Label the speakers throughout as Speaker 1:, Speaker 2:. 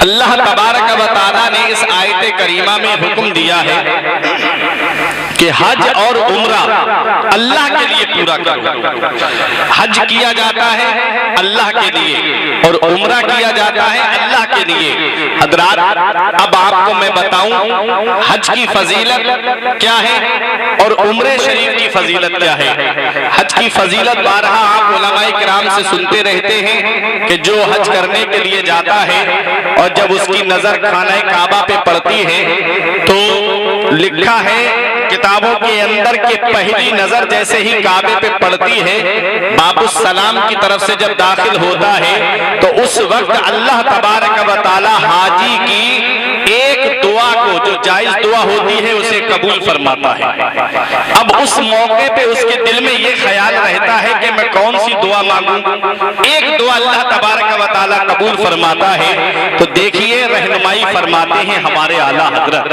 Speaker 1: अल्लाह तबारक व तआला ने इस आयत करीमा में हुक्म दिया है कि हज और उम्रा अल्लाह के लिए पूरा करो। हज किया जाता है अल्लाह के लिए और उम्रा किया जाता है अल्लाह के लिए। हजरात, अब आपको मैं बताऊं हज की फजीलत क्या है और उम्रे शरीफ की फजीलत क्या है। हज की फजीलत बारहा आप उलमाए किराम से सुनते रहते हैं कि जो हज करने के लिए जाता है और जब उसकी नजर खाना काबा पे पड़ती है तो लिखा है किताबों के अंदर के पहली नजर जैसे ही काबे पे पड़ती है, बाबुस सलाम की तरफ से जब दाखिल होता है तो उस वक्त अल्लाह तबारक व तआला हाजी की एक दुआ को, जो जायज दुआ होती है, उसे कबूल फरमाता है। अब उस मौके पे उसके दिल में ये ख्याल रहता है कि मैं कौन सी दुआ मांगूं। एक दुआ अल्लाह तबारक व तआला कबूल फरमाता है तो देखिए रहनुमाई फरमाते हैं हमारे आला हजरत,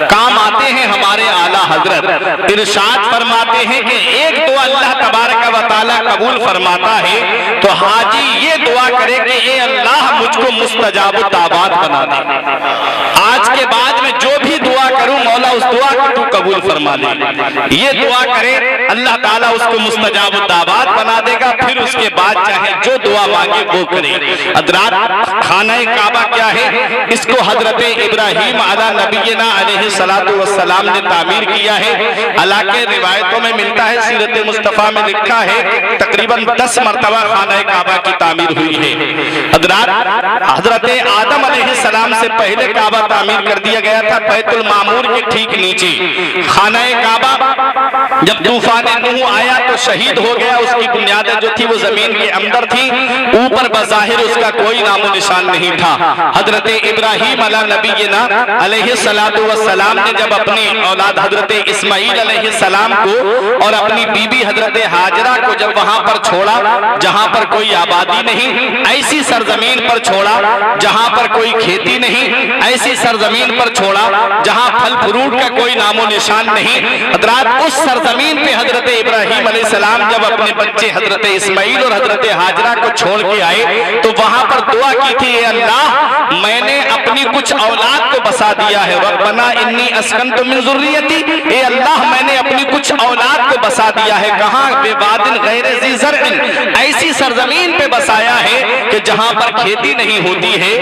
Speaker 1: काम आते हैं हमारे आला हजरत। इरशाद फरमाते हैं कि एक दुआ अल्लाह तबारक व तआला कबूल फरमाता है तो हाजी ये दुआ करे कि ए अल्लाह मुझको मुस्तजाब दावत बना दे। आज के बाद में जो भी दुआ करूं मौला उस दुआ को तू कबूल फरमा ले। ये दुआ करे अल्लाह ताला उसको मुस्तजाब दावत बना देगा। फिर उसके बाद चाहे जो दुआ मांगे वो करे। हजरात, खाना काबा क्या है? इसको हजरत इब्राहिम अला नबीना अलैहि सलातु वस्सलाम ने तामीर किया है। हालांकि रिवायतों में मिलता है, सीरत मुस्तफा में लिखा है तकरीबन 10 मरतबा खाना काबा की तामीर हुई है। हजरात, हजरत आदम अलैहिस्सलाम से पहले काबा तामीर कर दिया गया था बैतुल मामूर के ठीक नीचे। खाना काबा जब तूफान नूह आया तो शहीद हो गया। उसकी बुनियादें जो थी वो जमीन के अंदर थी, ऊपर बज़ाहिर उसका कोई नामो निशान नहीं था। हजरत इब्राहिम अला नबीना अलैहिस्सलातु वस्सलाम ने जब अपने औलाद हजरत इस्माईल अलैहिस्सलाम को और अपनी बीबी हजरत हाजरा को जब वहां पर छोड़ा जहां पर कोई आबादी नहीं, ऐसी सरजमीन पर छोड़ा जहां पर कोई खेती नहीं, ऐसी सरजमीन पर छोड़ा जहां फल फ्रूट का कोई नामो निशान नहीं। हजरात, उस सरजमीन पे हजरत इब्राहिम अलैहिस्सलाम जब अपने बच्चे हजरत इस्माईल और हजरत हाजरा को छोड़ के आए तो वहां पर दुआ की थी, अल्लाह मैंने अपनी कुछ औलाद को बसा दिया है। रब्बना इन्नी अस्कनतु मिन ज़ुर्रियती, ए अल्लाह मैंने अपनी कुछ औलाद को बसा दिया है। कहां? बेवादिन गैर ज़ी ज़र्इन, ऐसी सरजमीन पे बसाया है कि जहां पर खेती नहीं होती है।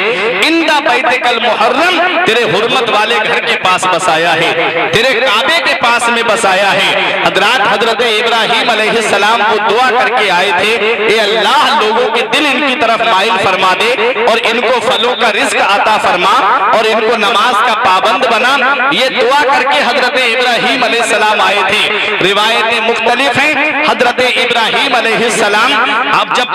Speaker 1: इंदा बैतकल मुहर्रम, तेरे हुर्मत वाले घर के पास बसाया है, तेरे काबे के पास में बसाया है। हजरात, हजरत इब्राहिम अलैहिस्सलाम को दुआ करके आए थे, ए अल्लाह लोगों के दिल इनकी तरफ माइल फरमा दे और इनको फलों का रिज्क अता फरमा और इनको नमाज का पाबंद बना। ये दुआ करके हजरत इब्राहिम अलैहिस्सलाम आए थे। रिवायतें मुख्तलिफ हैं। हजरत इब्राहिम अलैहिस्सलाम अब जब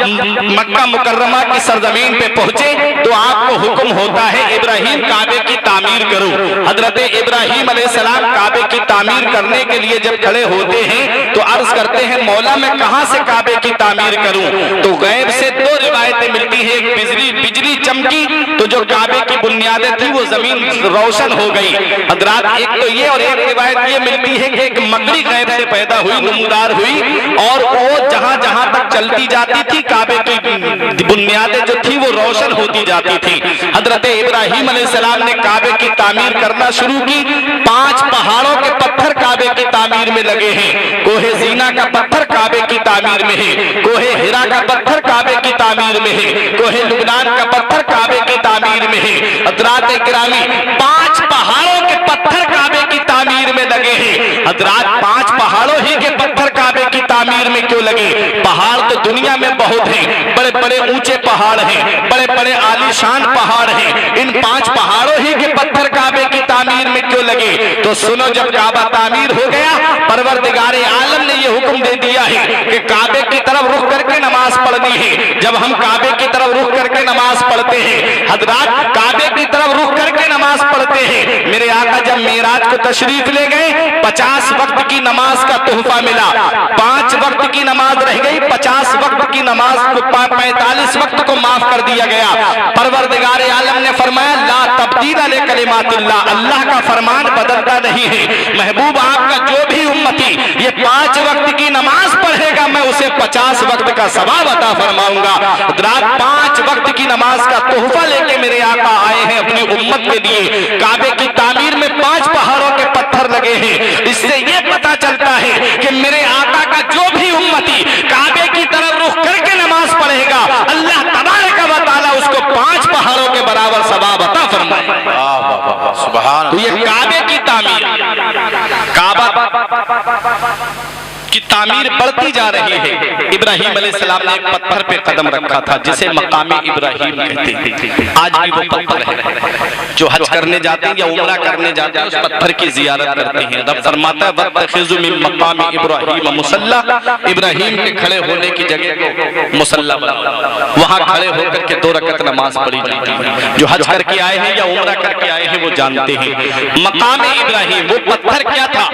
Speaker 1: मक्का मुकर्रमा की सरजमीन पे पहुंचे तो आपको हुक्म होता है इब्राहिम काबे की तामीर करो। हजरत इब्राहिम अलैहिस्सलाम काबे की तामीर करने के लिए जब खड़े होते हैं तो अर्ज करते हैं, मौला मैं कहां से काबे की तामीर करूं? तो गैब से 2 रिवायतें मिलती है। एक बिजली चमकी तो जो काबे की बुनियादें थी वो जमीन रोशन हो गई। हजरात, एक तो ये और एक रिवायत ये मिलती है कि एक मकड़ी गैब से पैदा हुई, नमूदार हुई और वो जहां जहां तक चलती जाती थी काबे की बुनियादें जो थी वो रोशन होती जाती थी। हजरत इब्राहिम अलैहिस्सलाम ने काबे की तामीर करना शुरू की। 5 पहाड़ों के पत्थर काबे की तामीर में लगे हैं। कोहे जीना का पत्थर काबे की तामीर में है, कोहे हिरा का पत्थर काबे की तामीर में है, कोहे लुबनान का पत्थर काबे की तामीर में है। हजरात गिरामी, 5 पहाड़ों के पत्थर काबे की तामीर में लगे हैं। हजरात, 5 पहाड़ों ही के पत्थर काबे की तामीर में क्यों लगे? पहाड़ तो दुनिया में बहुत हैं, बड़े बड़े ऊंचे पहाड़ हैं, बड़े बड़े आलीशान पहाड़ हैं। इन 5 पहाड़ों ही के पत्थर काबे की तामीर में क्यों लगे? तो सुनो, जब काबा तामीर हो गया परवरदिगारे आलम ने यह हुक्म दे दिया है कि काबे की तरफ रुख करके नमाज पढ़नी है। जब हम काबे की तरफ रुख करके नमाज पढ़ते हैं, हजरात काबे की तरफ रुख करके नमाज पढ़ते हैं। मेरे आका जब मेराज को तशरीफ ले गए 50 वक्त की नमाज का तोहफा मिला। 5 वक्त की नमाज रह गई, 50 वक्त की नमाज को 45 वक्त को माफ कर दिया गया। परवरदिगारे आलम ने फरमाया, ला तब्दील ले कलिमातिल्लाह, अल्लाह का फरमान बदलता नहीं है। महबूब आपका जो भी उम्मती ये 5 वक्त की नमाज पढ़ेगा मैं उसे 50 वक्त का सवाब अता फरमाऊंगा। रात 5 वक्त की नमाज का तोहफा लेके मेरे आका आए हैं मरम्मत के लिए काबे की तामीर में 5 पहाड़ों के पत्थर लगे हैं। इससे ये पता चलता है कि मेरे आका का जो भी उम्मती काबे की तरफ रुख करके नमाज पढ़ेगा, अल्लाह तबारक व तआला उसको 5 पहाड़ों के बराबर सवाब अता फरमाएगा। सुभान। तो ये काबे की तामीर, काबा की तामीर बढ़ती जा रही है। इब्राहिम अलैहिस्सलाम ने एक पत्थर पे कदम रखा था जिसे मकामे इब्राहिम कहते हैं। आज भी वो पत्थर है। जो हज करने जाते हैं या उम्रा करने जाते हैं उस पत्थर की जियारत करते हैं। रब फरमाता है वत्तखिज़ु मिन मकाम इब्राहिम मुसल्ला, इब्राहिम के खड़े होने की जगह को मुसल्ला बनाओ, वहां खड़े होकर के 2 रकअत नमाज पढ़ी जाती है। जो हज करके आए हैं या उम्रा करके आए हैं वो जानते हैं मकाम इब्राहिम वो पत्थर क्या था।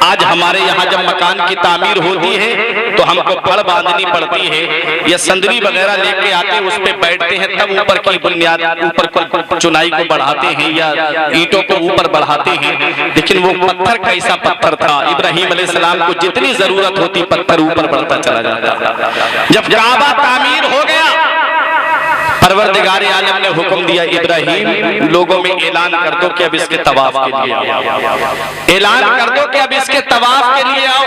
Speaker 1: आज हमारे यहाँ जब मकान की तामीर होती है तो हमको पड़ बांधनी पड़ती है या संदरी वगैरह लेके आते हैं, उस पे बैठते हैं, तब ऊपर की बुनियाद ऊपर चुनाई को बढ़ाते हैं या ईंटों को ऊपर बढ़ाते हैं। लेकिन वो पत्थर कैसा पत्थर था, इब्राहिम अलैहिस्सलाम को जितनी जरूरत होती पत्थर ऊपर बढ़ता चला जाता। जब काबा तामीर हो गया, परवरदिगार आलम ने हुक्म दिया इब्राहिम लोगों में ऐलान कर दो कि अब इसके तवाफ के लिए आओ, ऐलान कर दो कि अब इसके तवाफ के लिए आओ।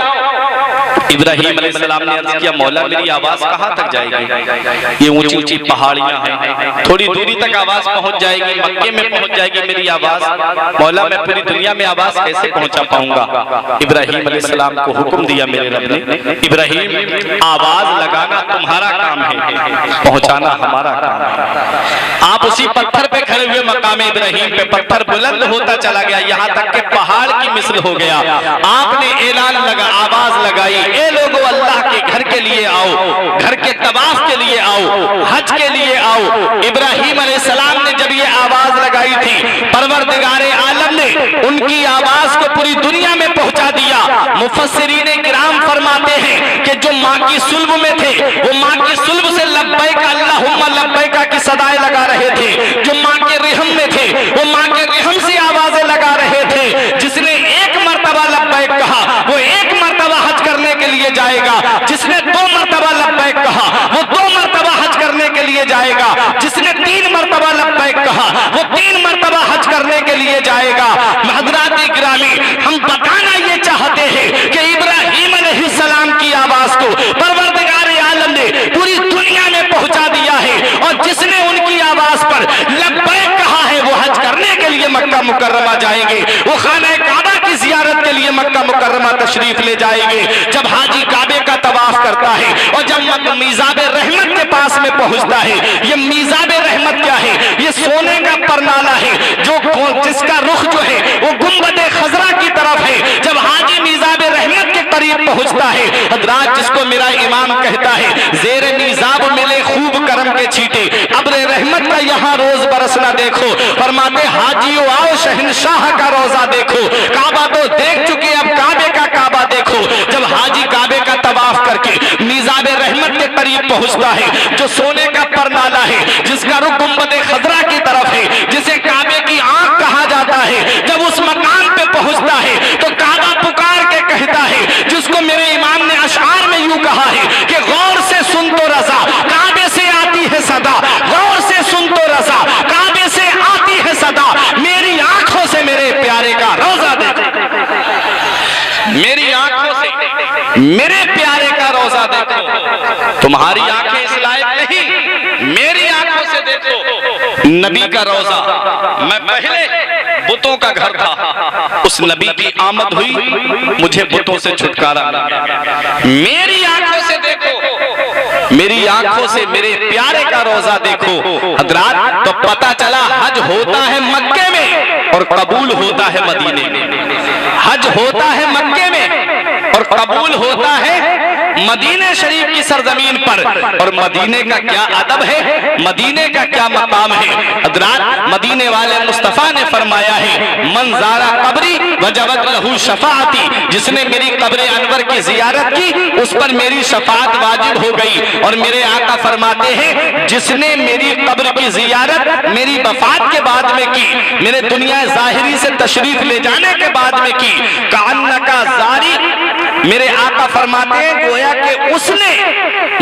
Speaker 1: इब्राहिम अलैहिस्सलाम ने अर्ज किया मौला मेरी आवाज कहाँ तक जाएगी, ये ऊंची ऊंची पहाड़ियां हैं, थोड़ी दूरी तक आवाज पहुंच जाएगी, मक्के में पहुंच जाएगी मेरी आवाज, मौला मैं पूरी दुनिया में आवाज कैसे पहुंचा पाऊंगा। इब्राहिम अलैहिस्सलाम को हुक्म दिया मेरे रब ने, इब्राहिम आवाज लगाना तुम्हारा काम है, पहुंचाना हमारा काम है। आप उसी पत्थर पे खड़े हुए मकाम इब्राहिम पे पत्थर बुलंद होता चला गया, यहाँ तक के पहाड़ की मिस्ल हो गया। आपने ऐलान लगा, आवाज लगाई, ए लोगों अल्लाह के घर के लिए आओ, घर के तवाफ के लिए आओ, हज के लिए आओ। इब्राहिम अलैहिस्सलाम ने जब ये आवाज लगाई थी, परवरदिगार आलम ने उनकी आवाज को पूरी दुनिया में पहुंचा दिया। मुफस्सिरीन किराम फरमाते हैं कि जो माँ की सुल्ब में थे वो माँ की सुल्ब से लब्बैक अल्लाहुम्मा लब्बैक की सदाएं लगा रहे थे, जो माँ के रहम में थे वो माँ के रहम से आवाजें लगा रहे थे। जिसने एक मर्तबा लब्बैक कहा वो एक मर्तबा हज करने के लिए जाएगा, जिसने 2 मर्तबा लब्बैक कहा वो 2 मर्तबा हज करने के लिए जाएगा, जिसने 3 मर्तबा लब्बैक कहा वो 3 मर्तबा हज करने के लिए जाएगा। हज़रात गिरामी, हम बताना ये चाहते हैं कि इब्राहिम अलैहिस्सलाम की आवाज को परवरदिगार आलम ने पूरी दुनिया में पहुंचा दिया है, और जिसने उनकी आवाज पर लब्बैक कहा है वो हज करने के लिए मक्का मुकर्रमा जाएंगे, वो खाना काबा की जियारत के लिए मक्का मुकर्रमा तशरीफ ले जाएंगे। जब हाजी काबे का तवाफ करता है और जब मीज़ाब रहमत के पास में पहुंचता है, ये मीज़ाब रहमत क्या है, ये सोने का परनाला है जो जिसका रुख जो है वो गुंबदे खजरा की तरफ है। जब हाजी मीज़ाब रहमत के करीब पहुंचता है, हज़रात जिसको मेरा इमाम कहता है ज़ेरे मीज़ाब मिले खूब करम के छींटे, अब्र रहमत का यहाँ रोज बरसना देखो। फरमाते हाजियों आओ शहंशाह का रोजा देखो, काबा तो देख चुके अब काबे का काबा देखो। जब हाजी काबे का तवाफ करके मीज़ाब रहमत के करीब पहुंचता है, जो सोने का परनाला है जिसका रुख गुंबदे खजरा की तरफ है, जिसे काबे की आंख कहा जाता है, जब उस मकान पे पहुंचता है तो काबा पुकार के कहता है, जिसको मेरे इमाम ने अशआर में यूं कहा है कि गौर से सुन तो रज़ा काबे से आती है सदा, गौर से सुन तो रज़ा काबे से आती है सदा, मेरी आंखों से मेरे प्यारे का रोजा देखो, मेरी आंखों से मेरे प्यारे का रोजा देखो। तुम्हारी आंखें इस लायक नहीं, मेरी आंखों से देखो नबी का रोजा। मैं पहले बुतों का घर था, उस नबी की आमद हुई, मुझे बुतों से छुटकारा मिला। मेरी आंखों से देखो, मेरी आंखों से मेरे प्यारे का रोजा देखो। हज़रात तो पता चला हज होता है मक्के में और कबूल होता है मदीने में। हज होता है मक्के में और कबूल होता है मदीने शरीफ की सरजमीन पर। और मदीने का क्या अदब है, मदीने का क्या मकाम है। हज़रात मदीने वाले मुस्तफ़ा ने फरमाया है, मन ज़ारा कब्री वजबत लहू शफाअती, जिसने मेरी कब्र अनवर की जियारत की उस पर मेरी शफाअत वाजिब हो गई। और मेरे आका फरमाते हैं, जिसने मेरी कब्र की जियारत मेरी वफात के बाद में की, मेरे दुनिया ज़ाहिरी से तशरीफ ले जाने के बाद में की, कान्ना का जारी मेरे आका फरमाते हैं गोया कि उसने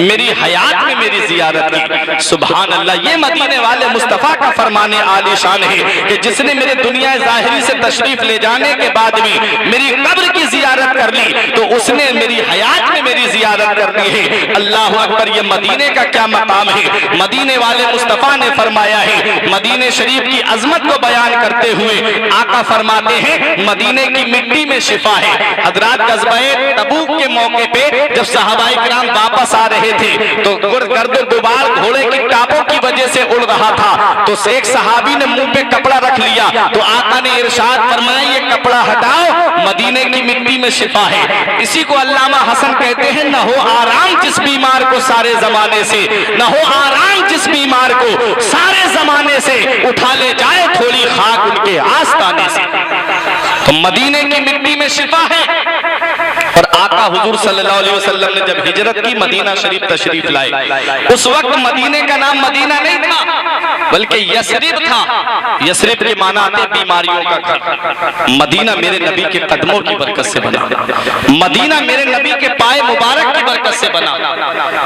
Speaker 1: मेरी हयात में मेरी जियारत की। सुभान अल्लाह, ये मदीने वाले मुस्तफा का फरमाने आलीशान है कि जिसने मेरे दुनिया ज़ाहिरी से तशरीफ ले जाने के बाद भी मेरी कब्र की जियारत कर ली तो उसने मेरी हयात में मेरी जियारत करनी है। अल्लाह अकबर, ये मदीने का क्या मकाम है। मदीने वाले मुस्तफा ने फरमाया है, मदीने शरीफ की अजमत को बयान करते हुए आका फरमाते हैं मदीने की मिट्टी में शिफा है। हजरात गज़वाए तबूक के मौके पे जब सहाबाए किराम वापस आ रहे थे तो गर्द गुबार घोड़े की टापों की वजह से उड़ रहा था, तो एक सहाबी ने मुंह पे कपड़ा रख लिया तो आका ने इरशाद फरमाया ये कपड़ा हटाओ, मदीने की मिट्टी में शिफा है। इसी को अल्लामा हसन कहते हैं, न हो आराम जिस बीमार को सारे जमाने से, न हो आराम जिस बीमार को सारे जमाने से, उठा ले जाए थोड़ी खाक उनके आस्ताने से। तो मदीने की मिट्टी में शिफा है। और आका हुजूर सल्लल्लाहु अलैहि वसल्लम ने जब हिजरत की मदीना शरीफ तशरीफ लाए, उस वक्त मदीने का नाम मदीना नहीं था बल्कि यसरिब था। यसरिब के माना आते बीमारियों का घर। मदीना मेरे नबी के कदमों की बरकत से बना, मदीना मेरे नबी के पाए मुबारक की बरकत से बना।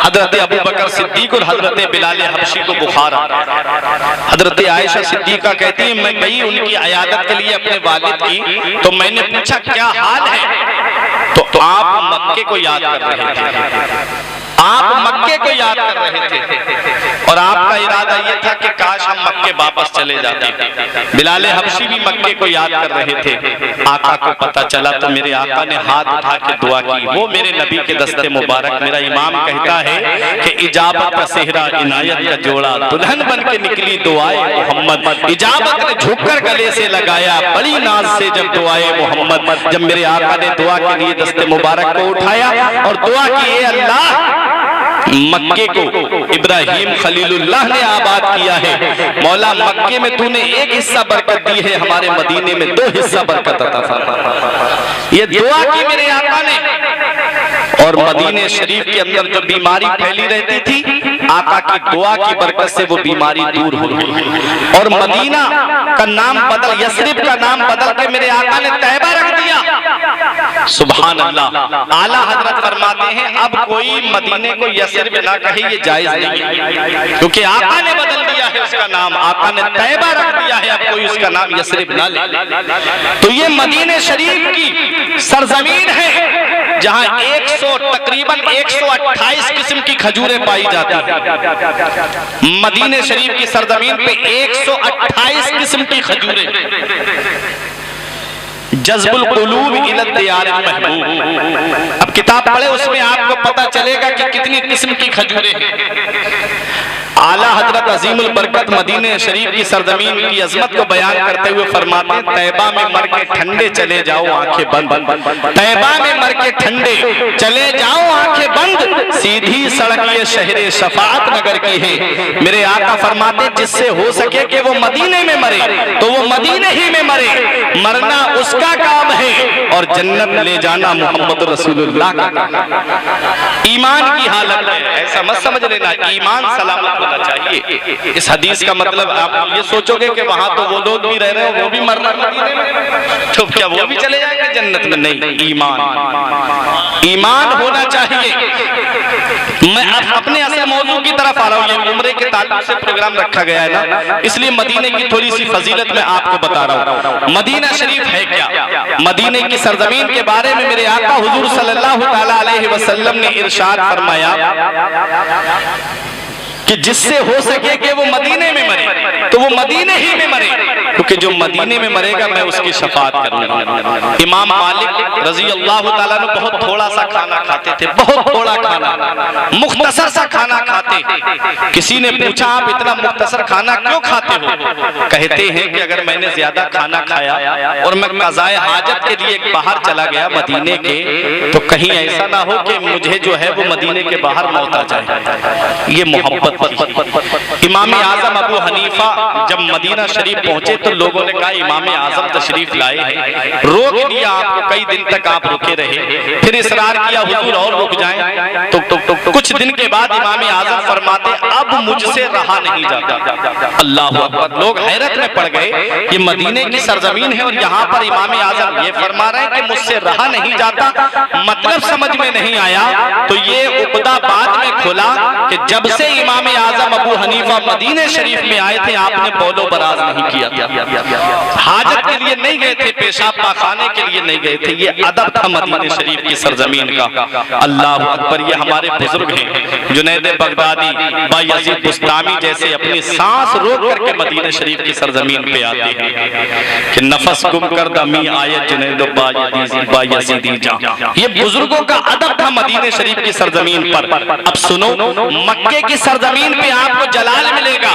Speaker 1: हजरत अबू बकर सिद्दीक और हजरत बिलाल हबशी को बुखार आ, हजरत आयशा सिद्दीका कहती है मैं गई उनकी अयादत के लिए अपने वालिद की, तो मैंने पूछा क्या हाल है, तो आप मक्के को याद कर रहे थे, आप मक्के को याद कर रहे थे और आपका इरादा यह था कि काश हम मक्के वापस चले जाते। बिलाल हबशी भी मक्के को याद कर रहे थे। आका को पता चला तो मेरे आका ने हाथ उठा के दुआ की। वो मेरे नबी के दस्ते मुबारक, मेरा इमाम कहता है कि इजाबत का सेहरा इनायत का जोड़ा, दुल्हन बन के निकली दुआए मोहम्मद। इजाबत ने झुककर गले से लगाया बड़ी नाज से जब दुआए मोहम्मद। जब मेरे आका ने दुआ के लिए दस्ते मुबारक को उठाया और दुआ की, अल्लाह मक्के को इब्राहिम खलीलुल्लाह ने आबाद किया है, मौला मक्के में तूने एक हिस्सा बरकत दी है, हमारे मदीने में 2 हिस्सा बरकत अता फरमा। ये दुआ की मेरे आका ने। और मदीने शरीफ के अंदर जो बीमारी फैली रहती थी, आका की दुआ की बरकत से वो बीमारी दूर हो गई। और मदीना का नाम बदल, यसरिब का नाम बदल के मेरे आका ने तैयबा रख दिया। सुभान अल्लाह। आला हजरत फरमाते हैं अब कोई मदीने को यसरिब ना कहे ये जायज नहीं, क्योंकि आका ने बदल दिया है उसका नाम, आका ने तैयबा रख दिया है, अब कोई उसका नाम यसरिब ना ले। तो ये मदीने शरीफ की सरजमीन है जहां तकरीबन 128 किस्म की खजूरें पाई जाती हैं। मदीने शरीफ की सरजमीन पे 128 किस्म की खजूरें। जज़्बुल कुलूब इला दियार महबूब, अब किताब पढ़े उसमें आपको पता चलेगा कि कितनी किस्म की खजूरें हैं। आला हजरत अजीमुल बरकत मदीने शरीफ की सरजमीन की अजमत को बयान करते हुए फरमाते हैं तैयबा में मर के ठंडे चले जाओ आंखें बंद, तैयबा में मर के ठंडे चले जाओ आंखें बंद, सीधी सड़क ये शहरे शफाअत नगर की है। मेरे आका फरमाते जिससे हो सके कि वो मदीने में मरे तो वो मदीने ही में मरे, मरना उसका काम है और जन्नत ले जाना मोहम्मद रसूलुल्लाह का काम। ईमान की हालत है, ऐसा मत समझ लेना ईमान सलामत होना चाहिए। इस हदीस का मतलब आप ये सोचोगे कि वहां तो वो लोग भी रह रहे हो, वो भी मरना मदीने में, तो क्या वो भी चले जाएंगे जन्नत में? नहीं, ईमान होना चाहिए। मैं अपने असल मौजू की तरफ आ रहा हूँ, ये उम्रे के ताल्लुक से प्रोग्राम रखा गया है ना, इसलिए मदीने की थोड़ी सी फजीलत मैं आपको बता रहा हूँ। मदीना शरीफ है क्या? मदीने की सरजमीन के बारे में मेरे आका हुजूर सल्लल्लाहु ताला अलैहि वसल्लम ने इरशाद फरमाया कि जिससे हो सके कि वो मदीने में मरे तो वो मदीने ही में मरे, क्योंकि जो मदीने में मरेगा मैं उसकी शफाअत करूंगा। इमाम मालिक रजी अल्लाह ताला ने बहुत थोड़ा सा खाना खाते थे, बहुत थोड़ा खाना, मुख्तसर सा खाना खाते। किसी ने पूछा आप इतना मुख्तसर खाना क्यों खाते हो? कहते हैं कि अगर मैंने ज्यादा खाना खाया और मैं क़ज़ाए हाजत के लिए बाहर चला गया मदीने के, तो कहीं ऐसा ना हो कि मुझे जो है वो मदीने के बाहर मौत आ जाए। ये मोहब्बत थी। इमाम आजम अबू हनीफा जब मदीना शरीफ पहुंचे तो लोगों ने कहा इमाम आजम तशरीफ लाए हैं, रोक दिया आपको, कई दिन तक आप रुके रहे, फिर इसरार किया हुजूर और रुक जाएं। तो कुछ दिन के बाद इमाम आजम फरमाते अब मुझसे रहा नहीं जाता। अल्लाह अकबर। लोग हैरत में पड़ गए, ये मदीने की सरजमीन है और यहाँ पर इमाम आजम ये फरमा रहे हैं कि मुझसे रहा नहीं जाता, मतलब समझ में नहीं आया। तो ये उक़दा बाद में खुला कि जब से इमाम आजम अबू हनीफा मदीने शरीफ में आए थे आपने बोलो बराज नहीं किया था, हाजत के लिए नहीं गए थे, पेशाब पाखाने के लिए नहीं गए थे, ये अदब था मदीने शरीफ की सरजमीन का। अल्लाह अकबर। ये हमारे बुजुर्ग हैं जुनैद बगदादी, बायजीद बुस्तामी जैसे अपनी सांस रोक करके मदीने शरीफ की सरजमीन पे आते हैं कि नफस गुम कर दमी आयत जुनैद बायजीदी जा। ये बुजुर्गों का अदब था मदीने शरीफ की सरजमीन पर। अब सुनो, मक्के की सरजमीन पे आपको जलाल मिलेगा,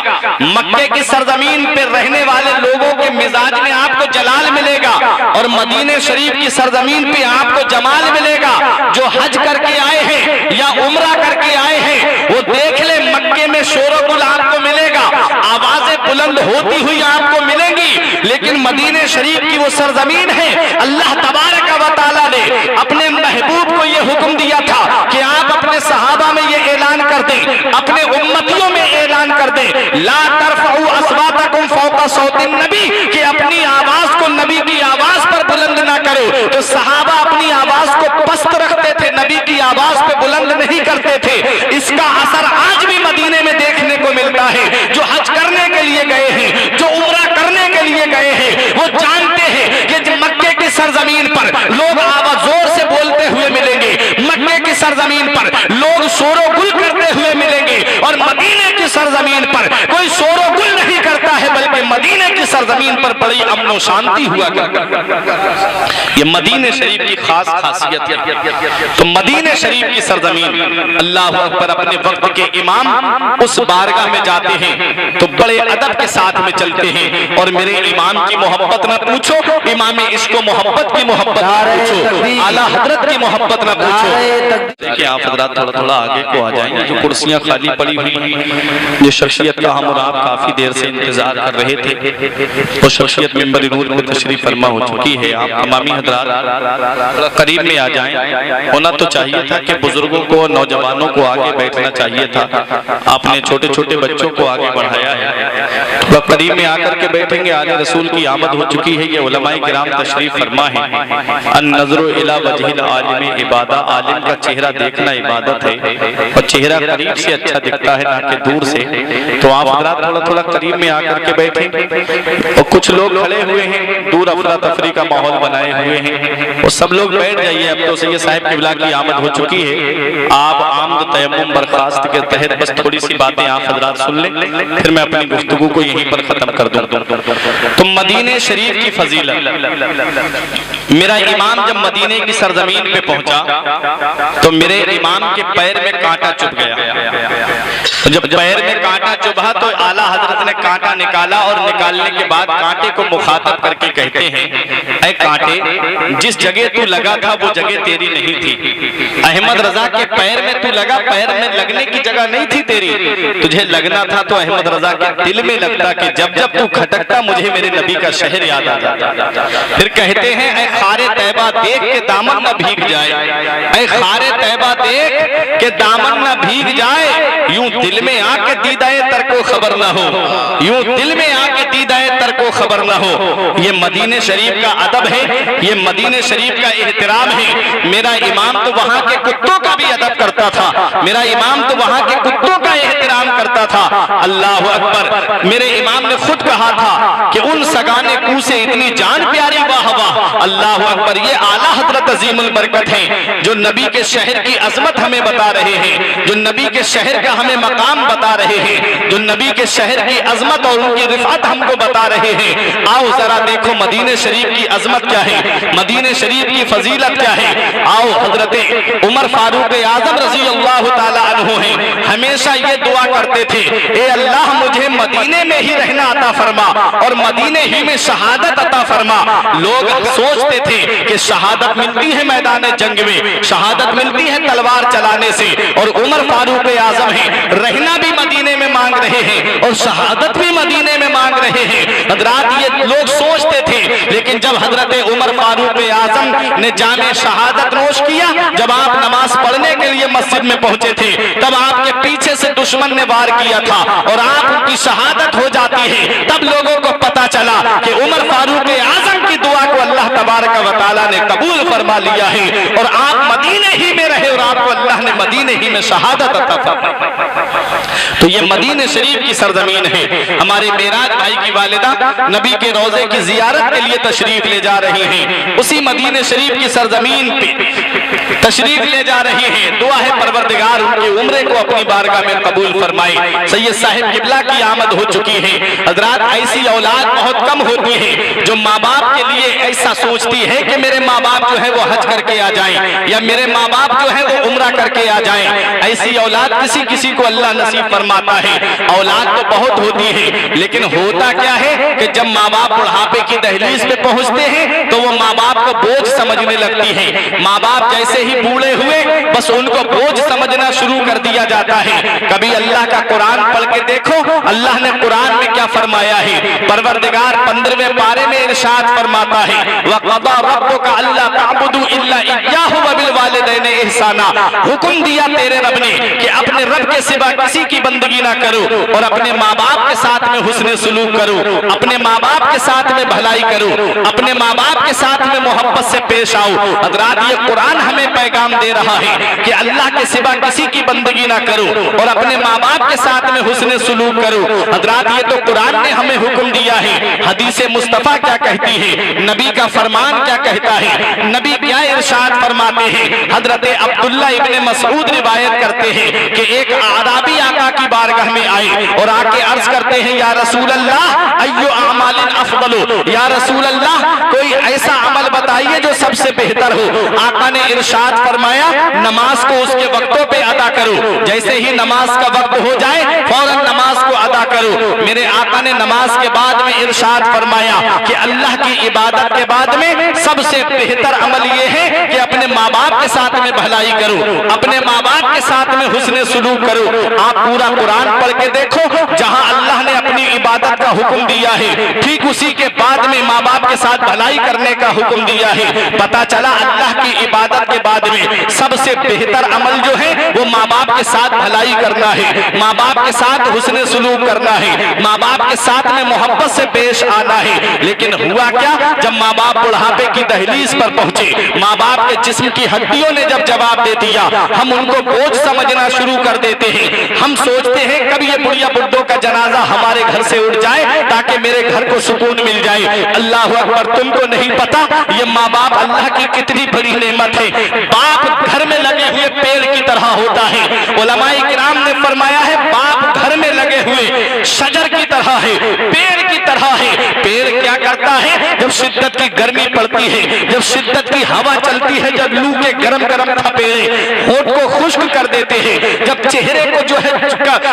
Speaker 1: मक्के की सरजमीन पे रहने वाले लोगों के मिजाज में आपको जलाल मिलेगा, और मदीने शरीफ की सरजमीन पे आपको जमाल मिलेगा। जो हज करके आए हैं या उम्रा करके आए हैं वो देख ले, मक्के में शोर गुल आपको मिलेगा, आवाजें बुलंद होती हुई आपको मिलेंगी, लेकिन मदीने शरीफ की वो सरजमीन है। अल्लाह तबारक व तआला ने अपने महबूब को ये हुक्म दिया था कि आप अपने सहाबा में ये ऐलान कर दें, अपने उम्मतियों में ऐलान कर दें, ला तरफउ अस्वातकुम फौका सौतिन नबी, कि अपनी आवाज को नबी की आवाज पर बुलंद ना करो। तो सहाबा अपनी आवाज को पस्त रखते थे, नबी की आवाज पे बुलंद नहीं करते थे। इसका असर आज भी मदीने में देखने को मिलता है। जो हज करने के लिए गए हैं, जो उम्रा करने के लिए गए हैं, वो जानते हैं कि मक्के की सरजमीन पर लोग आवाज जोर से बोलते हुए मिलेंगे, मक्के की सरजमीन पर लोग शोरो गुल करते हुए मिलेंगे, और मदीने की सरजमीन पर कोई शोरो गुल नहीं करता है, बल्कि मदीने की सरजमीन पर बड़ी अमन और शांति हुआ करती। ये मदीने शरीफ की खास खासियत है। तो मदीने शरीफ की सरजमीन, अल्लाह अकबर। अपने वक्त के इमाम उस बारगाह में जाते हैं तो बड़े अदब के साथ में चलते हैं, और मेरे इमाम की मोहब्बत ना पूछो, इमाम इसको मोहब्बत की मोहब्बत ना पूछो, आला हजरत की मोहब्बत ना पूछो। देखिए आप हजरात थोड़ा थोड़ा आगे को आ जाएंगे, जो कुर्सियां खाली पड़ी हुई हैं, जो शख्सियत का हम और आप काफी देर से इंतजार कर रहे थे, वो शख्सियत मिंबर नूर में तशरीफ फरमा हो चुकी है। आप तमामी हजरात करीब में आ जाएं। होना तो चाहिए था कि बुजुर्गों को, नौजवानों को आगे बैठना चाहिए था, आपने छोटे छोटे बच्चों को आगे बढ़ाया है। तो करीब में आकर के बैठेंगे, आले रसूल की आमद हो चुकी है। ये उलमाए किराम तशरीफ फरमा है। अन-नज़्रु इला वजहिल आलिम इबादा, आलिम का चेहरा देखना इबादत है, और चेहरा करीब से अच्छा दिखता है ना कि दूर से। तो आप हजरात थोड़ा थोड़ा करीब में आकर के बैठे, और कुछ लोग खड़े हुए हैं, दूर अफरा तफरी का माहौल बनाए हुए हैं, और सब लोग बैठ जाइए। अब तो सैयद साहिब किबला की आमद हो चुकी है। आप आमद तयम्मुम बर्खास्त के तहत बस थोड़ी सी बातें आप हजरात सुन लें, फिर मैं अपनी गुफ्तगू को यहीं पर खत्म कर दूं। तो मदीने शरीफ की फजीलत, मेरा इमाम जब मदीने की सरजमीन पे पहुंचा तो मेरे इमाम के पैर में कांटा चुभ गया। तो जब पैर में कांटा चुभा तो आला हजरत ने कांटा निकाला, और निकालने के बाद कांटे को मुखातब करके कहते हैं, ऐ कांटे, जिस जगह तू लगा था वो जगह तेरी नहीं थी। अहमद रजा के पैर में तू लगा, पैर में लगने की जगह नहीं थी तेरी, तुझे लगना था तो अहमद रजा के दिल में लगता कि जब जब तू खटकता मुझे मेरे नबी का शहर याद आ जाता। फिर कहते हैं, ऐ खारे तैबा देख के दामन न भीग जाए, ऐ खारे तैबा देख के दामन न भीग जाए, यूं दिल में आके दीदाए तर को खबर ना हो, यूं दिल में आके दीदाए तर को खबर ना हो। ये मदीने शरीफ का अदब है, ये मदीने शरीफ का एहतराम है। मेरा इमाम तो वहां के कुत्तों का भी अदब करता था, मेरा इमाम तो वहां के कुत्तों का एहतराम करता था। अल्लाह अकबर। मेरे इमाम ने खुद कहा था कि उन सगाने कू से इतनी जान प्यारी वाह वाह। अल्लाह अकबर। ये आला हजरत अजीमुल बरकत हैं, जो नबी के शहर की अजमत हमें बता रहे हैं, जो नबी के शहर का हमें मकाम बता रहे हैं, जो नबी के शहर की अजमत और उनकी रिफात हमको बता रहे हैं। आओ जरा देखो मदीने शरीफ की अजमत क्या है, मदीने शरीफ की फजीलत क्या है। आओ हजरत उमर फारूक आजम रजी अल्लाह ताला अन्हु हैं, हमेशा ये दुआ करते थे, ए अल्लाह मुझे मदीने में ही रहना अता फरमा, और मदीने ही में शहादत अता फरमा। लोग सोचते थे कि शहादत मिलती है मैदान जंग में, शहादत मिलती है तलवार चलाने से, और उमर फारूक आजम है, रहना भी मदीने में मांग रहे हैं और शहादत भी मदीने में मांग रहे हैं। हजरात ये लोग सोचते थे, लेकिन जब हजरत उमर फारूक आजम ने जामे शहादत नोश किया, जब आप नमाज पढ़ने के लिए मस्जिद में पहुंचे थे, तब आपके पीछे से दुश्मन ने वार किया था और आपकी शहादत हो जाती है। तब लोगों को पता चला कि उमर फारूक आजम की दुआ को अल्लाह तबारक व तआला ने कबूल फरमा लिया है और आप मदीने ही में रहे और आपको अल्लाह ने मदीने ही में शहादत अता फरमाई। तो ये मदीने शरीफ की सरजमीन है। हमारे मेराज भाई की वालिदा नबी के रोजे की जियारत के लिए तशरीफ ले जा रही हैं, उसी मदीने शरीफ की सरजमीन पे तशरीफ ले जा रही हैं। दुआ है परवरदिगार उनकी उम्रे को अपनी बारगाह में कबूल फरमाए। सैयद साहिब किबला की आमद हो चुकी है। हजरात ऐसी औलाद बहुत कम होती है जो माँ बाप के लिए ऐसा सोचती है कि मेरे माँ बाप जो है वो हज करके आ जाएं या मेरे माँ बाप जो है वो उम्रा करके आ जाएं। ऐसी औलाद किसी किसी को अल्लाह नसीब फरमाता है। औलाद तो बहुत होती है, लेकिन होता क्या है कि जब माँ बाप बुढ़ापे की दहलीज पे पहुंचते हैं तो वो माँ बाप को बोझ समझने लगती है। माँ बाप जैसे ही बूढ़े हुए बस उनको बोझ समझना शुरू कर दिया जाता है। कभी अल्लाह का कुरान पढ़ के देखो, अल्लाह ने कुरान में क्या फरमाया है। परवरदिगार 15वें पारे में इरशाद फरमाता है, वक़ज़ा रब्बुका अल्ला तअबुदू इल्ला इय्याहु व बिल वालिदैनि इहसाना। हुक्म दिया तेरे रब ने कि अपने रब के सिवा किसी की बंदगी ना करो और अपने माँ बाप के साथ में हुस्न सलूक करो, अपने माँ बाप के साथ में भलाई करो, अपने माँ बाप के साथ में मोहब्बत से पेश आओ। हज़रात ये कुरान हमें पैगाम दे रहा है कि अल्लाह के सिवा किसी की बंदगी ना करो और अपने माँ बाप के साथ में हुस्न सलूक करो। हज़रात ये तो कुरान ने हमें हुक्म दिया है। हदीस मुस्तफा क्या कहती है, नबी का फरमान क्या कहता है, नबी क्या इरशाद फरमाते हैं। हजरत अब्दुल्ला इब्ने मसऊद रिवायत करते हैं कि एक आराबी आका की बारगाह में आए और आके अर्ज करते हैं, या रसूल अल्लाह अय्यु अमालिन अफदलु, या रसूल अल्लाह कोई ऐसा अमल बताइए जो सबसे बेहतर हो। आका ने इरशाद फरमाया, नमाज को उसके वक्तों पे अदा करो, जैसे ही नमाज का वक्त हो जाए फौरन नमाज को अदा करो। मेरे आका ने नमाज के बाद में इरशाद फरमाया कि अल्लाह की इबादत के बाद में सबसे बेहतर अमल ये है कि अपने माँ बाप के साथ में भलाई करो, अपने माँ बाप के साथ में हुस्न सलूक करो। आप पूरा कुरान पढ़ के देखो, जहां अल्लाह ने अपनी इबादत का हुक्म दिया है ठीक उसी के बाद में माँ बाप के साथ भलाई करने का हुक्म दिया है। पता चला अल्लाह की इबादत के बाद में सबसे बेहतर अमल जो है वो माँ बाप के साथ भलाई करना है, माँ बाप के साथ हुस्न सलूक करना है, माँ बाप के साथ में मोहब्बत से पेश आना है। लेकिन हुआ क्या, जब माँ बाप बुढ़ापे की दहलीज पर पहुंचे, माँ बाप के जिस्म की हड्डियों ने जब जवाब दे दिया, हम उनको बोझ समझना शुरू कर देते हैं। हम सोचते हैं कब ये बुढ़िया बुड्ढों का जनाजा हमारे घर से उठ जाए ताकि मेरे घर को सुकून मिल जाए। अल्लाह अकबर, तुमको नहीं पता ये माँ बाप अल्लाह की कितनी बड़ी नेमत है। बाप घर में लगे हुए पेड़ की तरह होता है। उलमाए किराम ने फरमाया है, बाप घर में लगे हुए शजर की तरह है, पेड़ की तरह है। पेड़ क्या करता है, जब शिद्दत की गर्मी पड़ती है, जब शिद्दत की हवा चलती है, जब लू के गरम गरम थपेड़े होठ को खुश्क कर देते हैं, जब चेहरे को जो है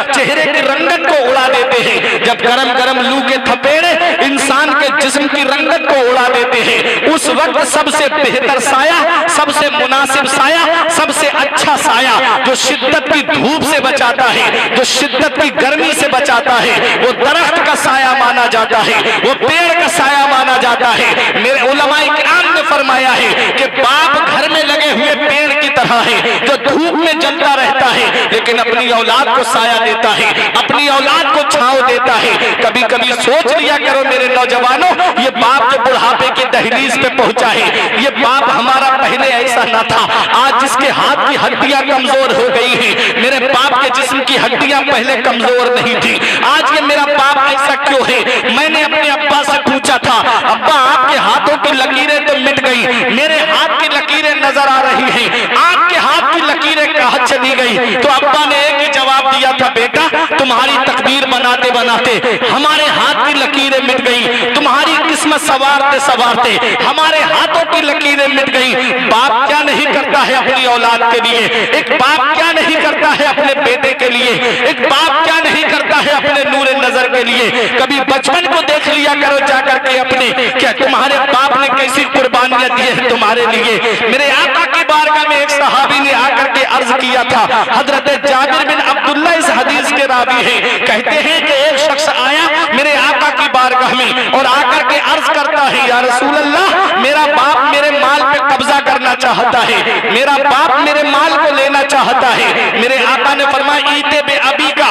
Speaker 1: चेहरे की रंगत को उड़ा देते हैं, जब गरम गरम लू के थपेड़े इंसान के जिस्म की रंगत को उड़ा देते हैं, उस वक्त सबसे बेहतर साया, सबसे मुनासिब साया, सबसे अच्छा साया जो शिद्दत की धूप से बचाता है, जो शिद्दत की गर्मी से बचाता है, वो दरख्त का साया माना जाता है, वो पेड़ का साया माना जाता है। मेरे उलमाए किराम ने फरमाया है कि बाप घर में लगे हुए पेड़ की तरह है जो धूप में जलता रहता है लेकिन अपनी औलाद को साया देता है, अपनी औलाद को छांव देता है। कभी कभी सोच लिया करो मेरे नौजवानों, ये बाप जो बुढ़ापे की दहलीज पे पहुंचा है, ये बाप हमारा पहले ऐसा न था। आज जिसके हाथ की हड्डियां कमजोर हो गई हैं, मेरे बाप के जिस्म की हड्डियां पहले कमजोर नहीं थी, आज ये मेरा बाप ऐसा क्यों है। मैंने अपने अब्बा से पूछा था, अब्बा आपके हाथों की लकीरें तो मिट गई, मेरे हाथ की लकीरें नजर आ रही हैं, आपके हाथ की लकीरें कहाँ चली गई। तो अब्बा ने एक ही जवाब दिया था, बेटा तुम्हारी तकदीर बनाते बनाते हमारे हाथ की लकीरें मिट गई, तुम्हारी किस्मत संवारते संवारते हमारे हाथों की लकीरें मिट गई। बाप क्या नहीं करता है अपनी औलाद के लिए, एक बाप क्या नहीं करता है अपने बेटे के लिए, एक बाप क्या नहीं करता है अपने नूरे नजर के लिए। कभी बचपन को देख लिया करो जाकर के अपने, क्या तुम्हारे बाप ने कैसी कुर्बानियां दी है तुम्हारे लिए। मेरे आका की बारगाह में एक सहाबी ने आकर के अर्ज किया था, हजरत जाबिर बिन अब्दुल्ला इस हदीस के रावी हैं, कहते हैं कि एक शख्स आया मेरे आका की बारगाह में और आकर के अर्ज करता है, या रसूल अल्लाह, मेरा बाप मेरे माल पे कब्जा करना चाहता है, मेरा बाप मेरे माल को लेना चाहता है। मेरे आका ने फरमाया, ईते बे अबी का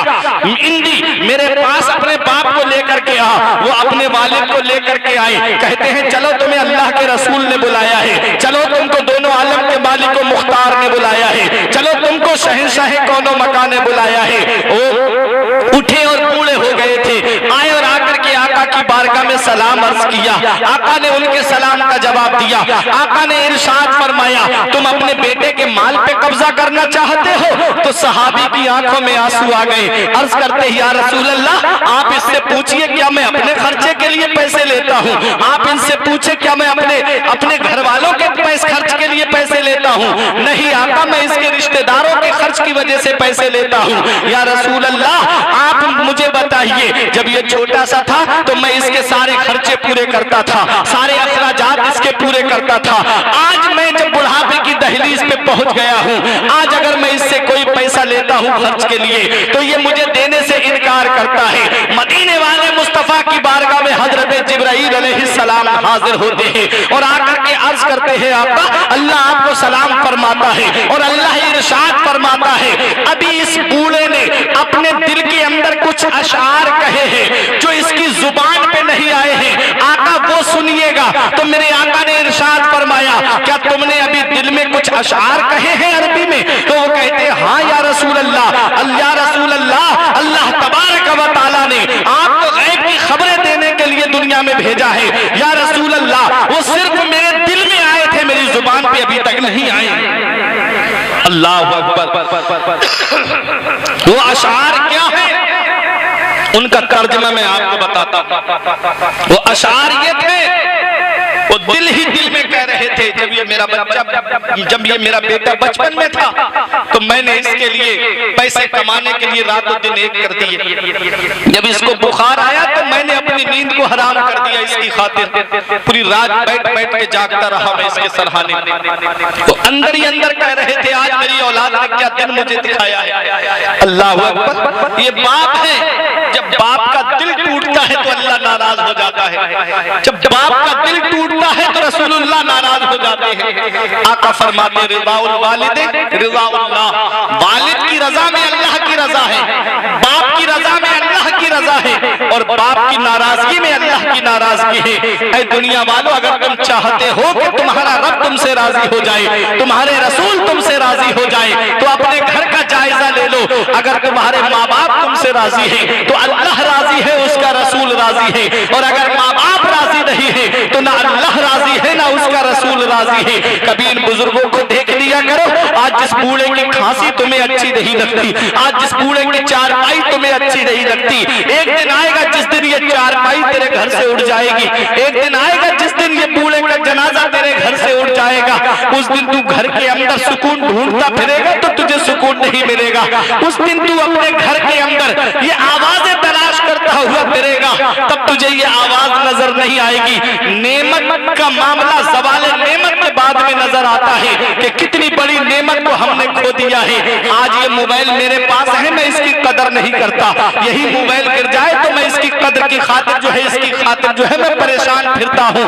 Speaker 1: इंदी, मेरे पास अपने बाप को लेकर के आ। वो अपने वालिद को लेकर के आए, कहते हैं चलो तुम्हें अल्लाह के रसूल ने बुलाया है, चलो तुमको दोनों आलम के मालिक मुख्तार ने बुलाया है, चलो तुमको शहंशाह कौनो मकान ने बुलाया है। वो उठे और बूढ़े हो गए थे, आए और आकर के आका की बारगाह में सलाम अर्ज किया। आका ने उनके सलाम का जवाब दिया। आका ने इरशाद फरमाया, तुम अपने बेटे के माल पे कब्जा करना चाहते हो? तो सहाबी की आंखों में आंसू आ गए। अर्ज करते ही, या रसूल अल्लाह, आप इससे पूछिए क्या मैं अपने खर्चे के लिए पैसे लेता हूँ? आप इनसे पूछे क्या मैं अपने घर वालों के खर्च के लिए पैसे लेता हूँ? नहीं आका, मैं इसके रिश्तेदारों के खर्च की वजह से पैसे लेता हूँ। या रसूल अल्लाह, आप मुझे बताइए, जब ये छोटा सा था तो मैं इसके सारे खर्चे पूरे करता था, सारे अखराजात इसके पूरे करता था। आज मैं जब बुढ़ापे की दहलीज पे पहुंच गया हूँ, आज अगर मैं इससे कोई पैसा लेता हूँ खर्च के लिए तो ये मुझे देने से इनकार करता है। मदीने वाले मुस्तफा की बारगाह में हजरत जिब्राईल अलैहिस्सलाम हाजिर होते हैं और आकर के अर्ज करते हैं, आपका अल्लाह आपको सलाम फरमाता है और अल्लाह इरशाद फरमाता है, अभी इस बूढ़े ने अपने दिल के अंदर कुछ अशार कहे हैं जो इसकी जुबान पे नहीं आए हैं, आका वो सुनिएगा। तो मेरे आका ने इरशाद फरमाया, क्या तुमने अभी दिल में कुछ अशार कहे हैं अरबी में? तो वो कहते हैं, हाँ या रसूल अल्लाह, या रसूल अल्लाह, अल्लाह तबारक व तआला ने आपको गैब की खबरें देने के लिए दुनिया में भेजा है। या रसूल अल्लाह, वो सिर्फ मेरे दिल में आए थे, मेरी जुबान पे अभी तक नहीं आए। अल्लाह अकबर। वो अशार क्या है, उनका तर्जुमा मैं आपको बताता हूं। वो अशार ये थे, वो दिल ही दिल में कह रहे थे, जब ये मेरा बेटा बचपन में था तो मैंने इसके लिए पैसे कमाने के लिए रातों दिन एक कर दिए। जब इसको बुखार आया तो मैंने अपनी नींद को हराम कर दिया इसकी खातिर, पूरी रात बैठ बैठ के जागता रहा मैं इसके सराहने। तो अंदर ही अंदर कह रहे थे, आज मेरी औलाद ने क्या दिन मुझे दिखाया है। अल्लाह अकबर। ये बाप है, जब बाप का दिल टूटता है तो अल्लाह नाराज हो जाता है, जब बाप का दिल टूटता है तो रसूलुल्लाह नाराज हो जाते हैं। आका फरमाते, रिज़ाउल वालिद रिज़ाउल्लाह, वालिद की रजा में अल्लाह की रजा है, बाप की रजा में अल्लाह की रजा है और बाप की नाराजगी में अल्लाह की नाराजगी है। ऐ दुनिया वालों, अगर तुम चाहते हो कि तुम्हारा रब तुमसे राजी हो जाए, तुम्हारे रसूल तुमसे राजी हो जाए, तो अपने घर का जायजा ले लो। अगर तुम्हारे माँ बाप तुमसे राजी है तो अल्लाह राजी है, उसका रसूल राजी है, और अगर माँ बाप राजी नहीं है तो ना अल्लाह राजी है ना उसका रसूल राजी है। कभी इन बुजुर्गों को देख लिया करो, आज जिस बूढ़े की खांसी तुम्हें अच्छी नहीं लगती, आज जिस बूढ़े की चारपाई तुम्हें अच्छी नहीं लगती, एक दिन आएगा जिस दिन ये चारपाई तेरे घर से उड़ जाएगी, एक दिन आएगा जिस दिन ये बूढ़े का जनाजा तेरे घर से उड़ जाएगा। उस दिन तू घर के अंदर सुकून ढूंढता फिरेगा तो तुझे सुकून नहीं मिलेगा। उस दिन तू अपने घर के अंदर ये आवाजें तलाश करता हुआ फिरेगा, तब तुझे ये आवाज नजर नहीं आएगी। नेमत का मामला ज़वाले नेमत के बाद में नजर आता है कि कितनी बड़ी नेमत को हमने खो दिया है। आज ये मोबाइल मेरे पास है, मैं इसकी कदर नहीं करता, यही मोबाइल गिर जाए तो मैं इसकी कदर की खातिर जो है, इसकी खातिर जो है मैं परेशान फिरता हूँ।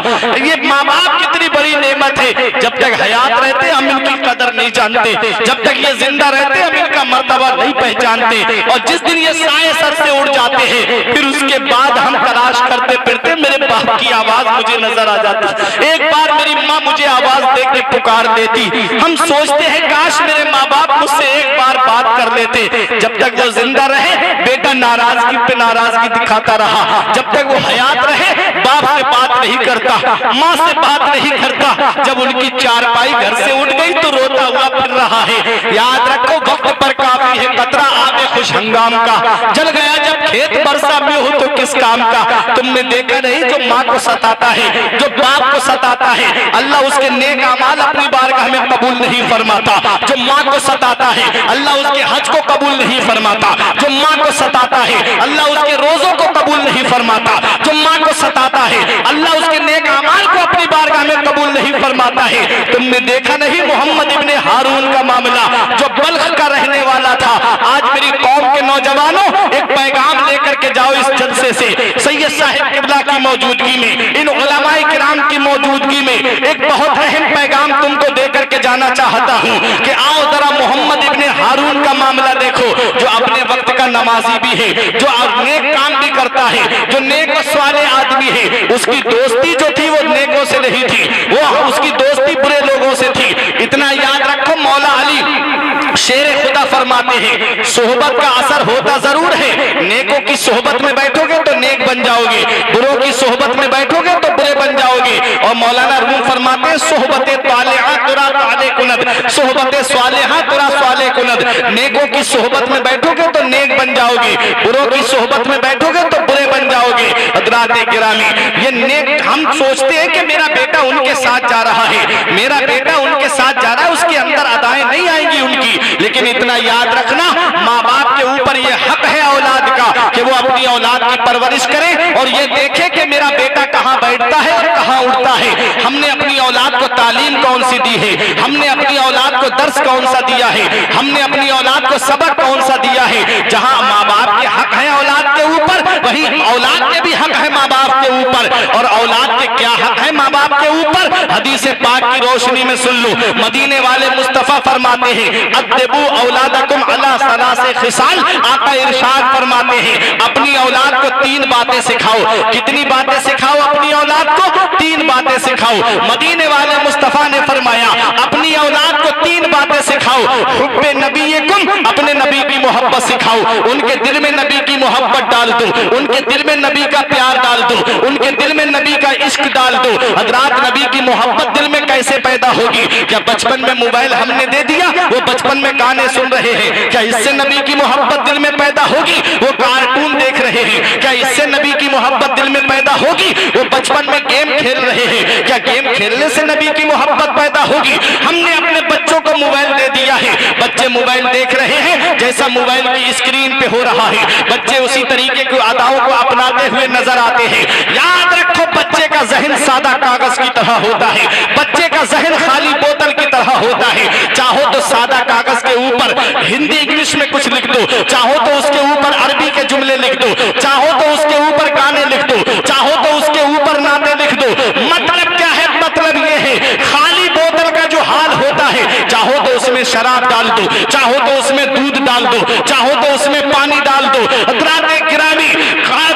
Speaker 1: ये माँ बाप कितनी बड़ी नेमत है, जब तक हयात रहते हम इनकी कदर नहीं जानते, जब तक ये जिंदा रहते हम इनका मर्तबा नहीं पहचानते, और जिस दिन ये साए सर से उड़ जाते हैं फिर उसके बाद हम तलाश करते फिरते मेरे बाप की आवाज मुझे नजर आ जाती। एक बार मेरी माँ मुझे आवाज दे के पुकार देती, हम सोचते हैं काश मेरे माँ बाप मुझसे एक बार बात कर लेते। जब तक वो जिंदा रहे बेटा नाराजगी पे नाराजगी दिखाता रहा, जब तक वो हयात रहे बाप से बात नहीं करता, माँ से बात नहीं करता। जब उनकी चारपाई घर से उठ गई तो रोता हुआ फिर रहा है। याद रखो वक्त पर काफी है कतरा आवे खुश हंगाम का, जल गया जब खेत बरसा में हो तो किस काम का। तुमने देखा नहीं जो माँ को सताता है, जो बाप को सताता है, अल्लाह उसके नेक अमाल अपनी बारगाह में कबूल नहीं फरमाता। जो माँ को सताता है, अल्लाह उसके हज को कबूल नहीं फरमाता। जो माँ को सताता है, अल्लाह उसके रोजों को कबूल नहीं फरमाता। जो माँ को सताता है, अल्लाह उसके नेक अमाल को अपनी बारगाह में कबूल नहीं फरमाता है। तुमने देखा नहीं मोहम्मद इब्ने हारून का मामला, जो बल्ख का रहने वाला था। आज मेरी कौम के नौजवानों, एक पैगाम लेकर के जाओ इस जलसे से। सैयद साहिब किबला की मौजूदगी में, इन उलमाए किराम की मौजूदगी में एक बहुत अहम पैगाम तुमको देकर के जाना चाहता हूँ कि आओ जरा मोहम्मद इब्ने हारून का मामला देखो, जो अपने वक्त का नमाजी भी है, जो नेक काम भी करता है, जो नेक और स्वाले आदमी है। उसकी दोस्ती जो थी वो नेकों से नहीं थी, वो उसकी दोस्ती बुरे लोगों से थी। इतना याद रखो, मौला अली शेर खुदा फरमाते हैं, सोहबत का असर होता जरूर है। नेकों की सोहबत में बैठोगे तो नेक बन जाओगे, बुरों की सोहबत में बैठोगे तो बुरे बन जाओगे। और मौलाना रूम फरमाते हैं, सोहबत तालिहा तुरा ताले कुनद, सोहबत स्वालिहा तुरा स्वाले कुनद। नेकों की सोहबत में बैठोगे तो नेक बन जाओगे, बुरों की सोहबत में बैठोगे तो बुरे बन जाओगे। हज़रात गिरामी, ये नेक हम सोचते हैं कि मेरा बेटा उनके साथ जा रहा है, मेरा बेटा उनके साथ जा रहा है, उसके अंदर अदाएं नहीं आएंगी उनकी। लेकिन इतना याद रखना, माँ बाप के ऊपर ये हक है औलाद का कि वो अपनी औलाद की परवरिश करे और ये देखे कि मेरा बेटा कहाँ बैठता है और कहाँ उठता है। हमने अपनी औलाद को तालीम कौन सी दी है, हमने अपनी औलाद को दर्स कौन सा दिया है, हमने अपनी औलाद को सबक कौन सा दिया है। जहाँ माँ बाप के हक है औलाद के ऊपर, वही औलाद के भी हक है माँ बाप के ऊपर। और औलाद के क्या हक है माँ बाप के ऊपर, हदीस पाक की रोशनी में सुन लो। मदीने वाले मुस्तफा फरमाते हैं, अद्दिबू औलादकुम अला सलासे खिसाल। आका इरशाद फरमाते हैं, अपनी औलाद को 3 बातें सिखाओ। कितनी बातें सिखाओ अपनी औलाद को? 3 बातें सिखाओ। मदीने वाले मुस्तफा ने फरमाया, अपनी औलाद को 3 बातें सिखाओ। हुब्बे नबीयकुम, अपने नबी की मोहब्बत सिखाओ, उनके दिल में नबी की मोहब्बत डाल दो, उनके दिल में नबी का प्यार डाल दो, उनके दिल में नबी का इश्क डाल दो। हज़रात, नबी की मोहब्बत दिल में कैसे पैदा होगी? क्या बचपन में मोबाइल हमने दे दिया, वो बचपन में गाने सुन रहे हैं, क्या इससे नबी की मोहब्बत दिल में पैदा होगी? वो कार्टून देख रहे हैं, क्या इससे नबी की मोहब्बत दिल में पैदा होगी? वो बचपन में गेम खेल रहे हैं, क्या गेम खेलने से नबी की मोहब्बत पैदा होगी? हमने अपने बच्चों को मोबाइल दे दिया है, बच्चे मोबाइल देख रहे हैं, जैसा मोबाइल की स्क्रीन पे हो रहा है, बच्चे उसी तरीके की अदाओं को अपनाते हुए नजर आते हैं। याद रखो, बच्चे का जहन सादा कागज की तरह होता है, बच्चे का जहन खाली बोतल की तरह होता है। चाहो तो सादा कागज के ऊपर हिंदी इंग्लिश में कुछ लिख दो, चाहो तो उसके ऊपर अरबी के जुमले लिख दो, चाहो तो उसके ऊपर गाने लिख दो, चाहो तो उसके ऊपर नाते लिख दो। मतलब क्या है? मतलब ये है, खाली बोतल का जो हाल होता है, चाहो तो उसमें शराब डाल दो, चाहो तो उसमें दूध डाल दो, चाहो तो उसमें पानी डाल दो। हज़रात गिरामी,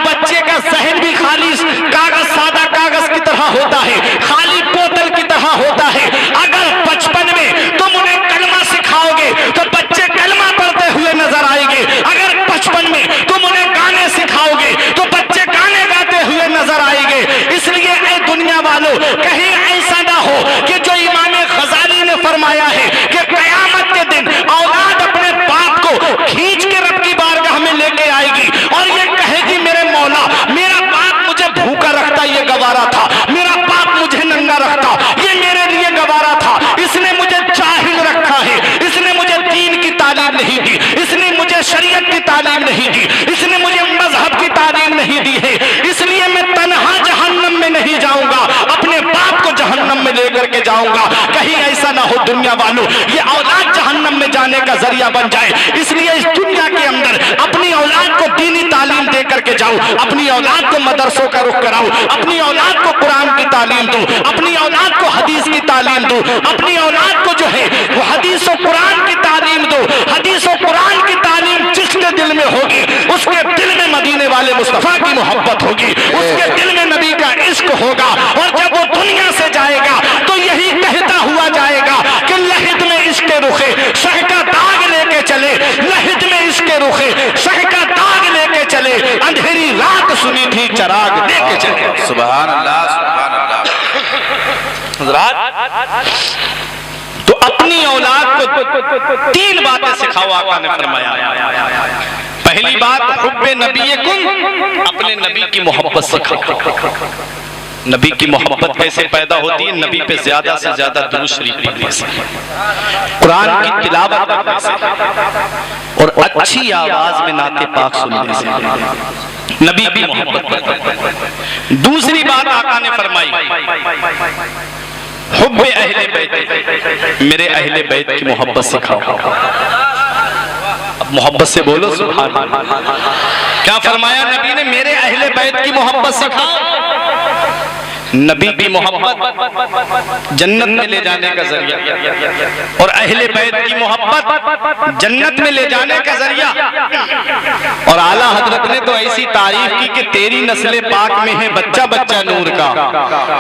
Speaker 1: बच्चे का जहन भी खाली कागज, सादा कागज की तरह होता है, खाली बोतल की तरह होता है। अगर बचपन में तुम उन्हें कलमा सिखाओगे तो बच्चे कलमा पढ़ते हुए नजर आएंगे। अगर बचपन में तुम उन्हें गाने सिखाओगे तो बच्चे गाने गाते हुए नजर आएंगे। इसलिए ऐ दुनिया वालों, कहीं ऐसा ना हो कि जो इमाम गजाली ने फरमाया है कि कयामत के दिन औलाद अपने बाप को खींच के रब की बारगाह में लेके आएगी और ये कहेगी, मेरे मौला, मेरा बाप मुझे भूखा रखता ये गवारा था, मेरा बाप मुझे नंगा रखता ये मेरे लिए गवारा था, इसने मुझे जाहिल रखा है, इसने मुझे दीन की तालीम नहीं दी, इसने मुझे शरीयत की तालीम नहीं दी, इसने मुझे मजहब की तालीम नहीं दी है, इसलिए मैं तन्हा जहन्नम में नहीं जाऊंगा, अपने बाप को जहन्नम में लेकर के जाऊंगा। कहीं ऐसा ना हो दुनिया वालों, ये औलाद जहन्नम में जाने का जरिया बन जाए। इसलिए इस दुनिया के अंदर अपनी औलाद को दीनी तालीम दे करके जाओ, अपनी औलाद को मदरसों का रुख कराओ, अपनी औलाद को कुरान की तालीम दो, अपनी औलाद को हदीस की तालीम दो, अपनी औलाद को जो है वो हदीस और कुरान की तालीम दो। हदीस और कुरान की तालीम जिसके दिल में होगी, उसके दिल में मदीने वाले मुस्तफा की मोहब्बत होगी, उसके दिल में नबी का इश्क होगा। और जब वो दुनिया से जाएगा तो यही कहता हुआ जाएगा कि लहिद में इश्क रुखे शह का दाग लेके चले, लहिद में इश्क रुखे शह का दाग लेके चले, अंधेरी रात सुनी थी चराग लेके चले।
Speaker 2: सुभान अल्लाह, सुभान अल्लाह।
Speaker 1: तो अपनी औलाद को 3 बातें सिखाओ, आका ने फरमाया। पहली बात, हुब्बे नबीयकुम, अपने नबी की मोहब्बत सिखाओ। नबी की मोहब्बत कैसे पैदा होती है? नबी पे ज्यादा से ज्यादा दुरूद शरीफ पढ़ने से, कुरान की तिलावत करने से और अच्छी आवाज में नाते पाक सुनने से नबी की मोहब्बत पैदा होती है। दूसरी बात आका ने फरमाई, हुब्बे अहले बैत, मेरे अहले बैत की मोहब्बत सिखाओ। अब मोहब्बत से बोलो सुभान अल्लाह। क्या फरमाया नबी ने? मेरे अहले बैत की मोहब्बत सिखाओ। नबी की मोहब्बत जन्नत में ले जाने का जरिया और अहले बैत की मोहब्बत जन्नत में ले जाने का जरिया। और आला हजरत ने तो ऐसी तारीफ की कि तेरी नस्ल पाक में है बच्चा बच्चा नूर का,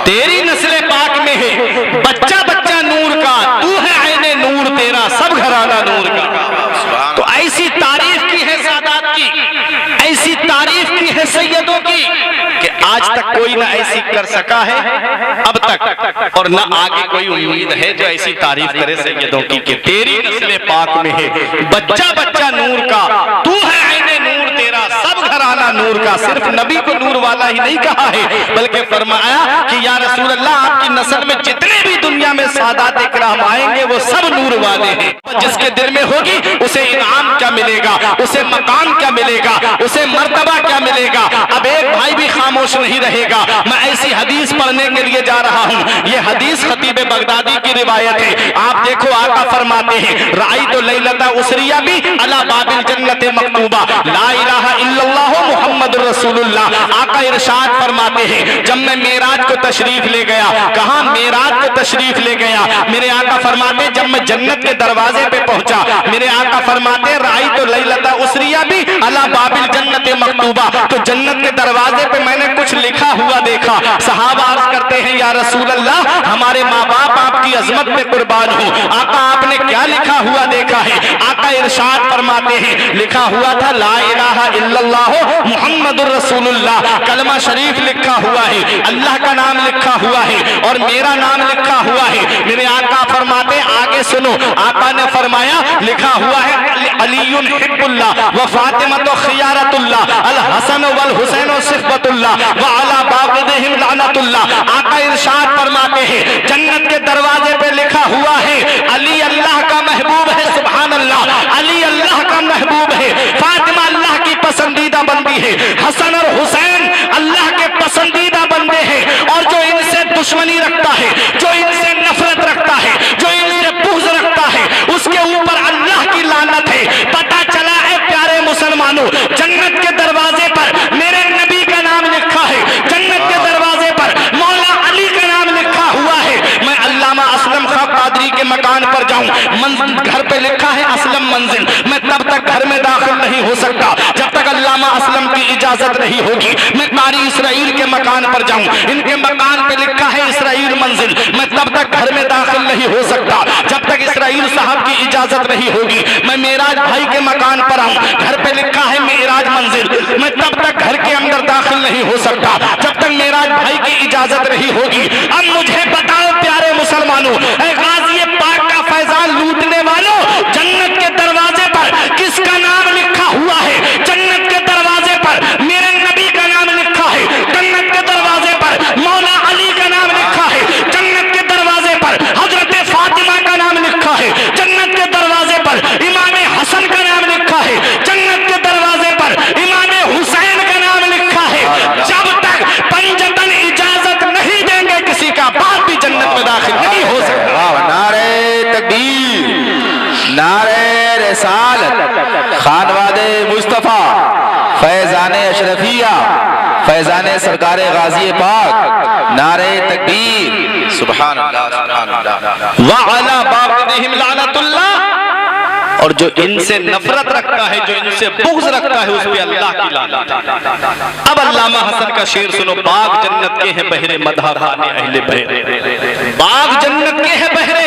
Speaker 1: तेरी नस्ल पाक में है बच्चा बच्चा नूर का, तू है आईने नूर तेरा सब घराना नूर का। तो ऐसी तारीफ की है सादात की, ऐसी तारीफ की है सैयदों की कि आज तक कोई ना ऐसी कर सका है अब तक, और ना आगे कोई उम्मीद है जो ऐसी तारीफ करे सैयदों की कि तेरी नस्ल पाक में है बच्चा बच्चा नूर का, तू है आईने नूर तेरा सब घराना नूर का। सिर्फ नबी को नूर वाला ही नहीं कहा है, बल्कि फरमाया कि या रसूल अल्लाह, आपकी नस्ल में जितने भी दुनिया में सादात इकराम आएंगे वो सब नूर वाले हैं। जिसके दिल में होगी उसे इनाम क्या मिलेगा, उसे मकाम क्या मिलेगा, उसे मर्तबा क्या मिलेगा। अब एक भाई भी खामोश नहीं रहेगा। मैं ऐसी हदीस पढ़ने के लिए जा रहा हूँ। ये हदीस खतीब बगदादी की रिवायत है। आप देखो आका फरमाते हैं, राई तो लैलता उसरिया भी अला बाबिल जन्नत मकतूबा ला इलाहा इल्लल्लाह मुहम्मदुर रसूलुल्लाह। आका इरशाद फरमाते हैं, जब मैं मेराज को तशरीफ ले गया, कहां मेराज को तशरीफ ले गया, मेरे आका फरमाते जब मैं जन्नत के दरवाजे पे पहुंचा, मेरे आका फरमाते राई तो लैलता उसरिया भी अला बाबिल जन्नत मकतूबा, तो जन्नत के दरवाजे पे मैंने कुछ लिखा हुआ देखा। सहाबा अर्ज करते हैं, या रसूल अल्लाह, हमारे माँ बाप आपकी अजमत पे कुर्बान हो, आका आपने क्या लिखा हुआ देखा है? आका इरशाद फरमाते हैं, लिखा हुआ था ला इलाहा इल्लल्लाह मुहम्मदुर रसूलुल्लाह, कलमा शरीफ लिखा हुआ है, अल्लाह का नाम लिखा हुआ है और मेरा नाम लिखा हुआ है। मेरे आका फरमाते आगे सुनो, आका ने फरमाया लिखा हुआ है अलीयुन हिब्बुल्लाह व फातिमतु खियारतुल्लाह अल हसन वल हुसैन सिफ़तुल्लाह व अला बाग़िदिहिम लानतुल्लाह। आका इरशाद फरमाते हैं, जन्नत के दरवाजे पे लिखा हुआ है अली अल्लाह का महबूब है, सुभान अल्लाह, अली अल्लाह का महबूब है, फातिमा अल्लाह की पसंदीदा बंदी है, हसन और हुसैन अल्लाह के पसंदीदा बंदे हैं। और जो इनसे दुश्मनी रखता है, जो इनसे नफरत रखता है, जो इनसे बुग़्ज़ रखता है, उसके ऊपर अल्लाह की लानत है। पता चला है प्यारे मुसलमानों, जन्नत के दरवाजे पर मेरे नबी का नाम लिखा है, जन्नत के दरवाजे पर मौला अली का नाम लिखा हुआ है। मैं अल्लामा असलम खां कादरी के मकान पर जाऊं, घर पे लिखा है असलम मंजिल, मैं तब तक घर में दाखिल नहीं हो सकता जब तक अल्लामा असलम की इजाजत नहीं होगी। मैं कारी इसराइल के मकान पर जाऊं, इनके मकान पे लिखा है इसराइल मंजिल, मैं तब तक घर में दाखिल नहीं हो सकता जब तक इसराइल साहब की इजाजत नहीं होगी। मैं मेराज भाई के मकान पर आऊं, घर पे लिखा है मेराज मंजिल, मैं तब तक घर के अंदर दाखिल नहीं हो सकता जब तक मेराज भाई की इजाजत नहीं होगी। अब मुझे बताओ प्यारे मुसलमानों, गाज़ी पाक का फैजान लूटने वालों, जन्नत के दरवाजे पर किसका नाम लिखा हुआ है? जन्नत के दरवाजे पर मेरे नबी का नाम लिखा है, जन्नत के दरवाजे पर मौला अली का नाम लिखा है, जन्नत के दरवाजे पर हजरत फातिमा का नाम लिखा है, जन्नत के दरवाजे पर इमाम हसन का नाम लिखा है, जन्नत के दरवाजे पर इमाम हुसैन का नाम लिखा है। जब तक पंजतन इजाजत नहीं देंगे किसी का बाप भी जन्नत में दाखिल नहीं हो सकता।
Speaker 2: नारे तकबीर, नारे रिसालत, खानवादे मुस्तफा, फैजाने अशरफिया, फैजाने सरकारे गाजी पाक, नारे तकबीर,
Speaker 1: सुभान अल्लाह, सुभान अल्लाह व अला बाग़िदिहिम लानतुल्लाह। और जो इनसे नफरत रखता है, जो इनसे बुग़्ज़ रखता है, उस पे अल्लाह की लानत। अब अल्लामा हसन का शेर सुनो, बाग जन्नत के हैं बहरे मदहा खाने अहले बैत, बाग जन्नत के हैं बहरे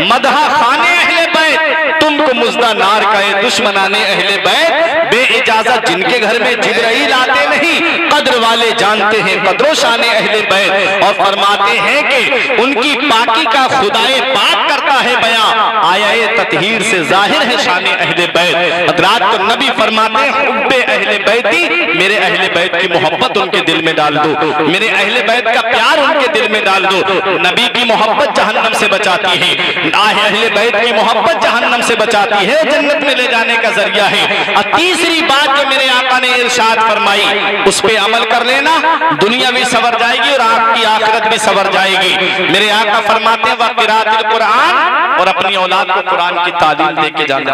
Speaker 1: मदहा खाने अहले बैत, तुमको मुजदा नार का दुश्मनाने अहले बैत, बे इजाजत जिनके घर में जिब्राइल आते नहीं, कद्र वाले जानते हैं कद्रो शाने अहले बैत। और फरमाते हैं कि उनकी पाकी का खुदाए पाक करता है बयां, आया ततहीर से जाहिर है शाने अहले बैत। हज़रात को नबी फरमाते हैं हुब्बे अहले बैती, मेरे अहले बैत की मोहब्बत उनके दिल में डाल दो, मेरे अहले बैत का प्यार उनके दिल में डाल दो। नबी की मोहब्बत जहन्नम से बचाती है, अहले बैत की मोहब्बत जहन्नम से बचाती है, जन्नत में ले जाने का जरिया है। और तीसरी बात जो मेरे आका ने इरशाद फरमाई, उस पे अमल कर लेना, दुनिया भी सवर जाएगी और आपकी आखिरत भी सवर जाएगी। मेरे आका फरमाते हैं वक़िरातिल कुरान, और अपनी औलाद को कुरान की तालीम दे के जाना,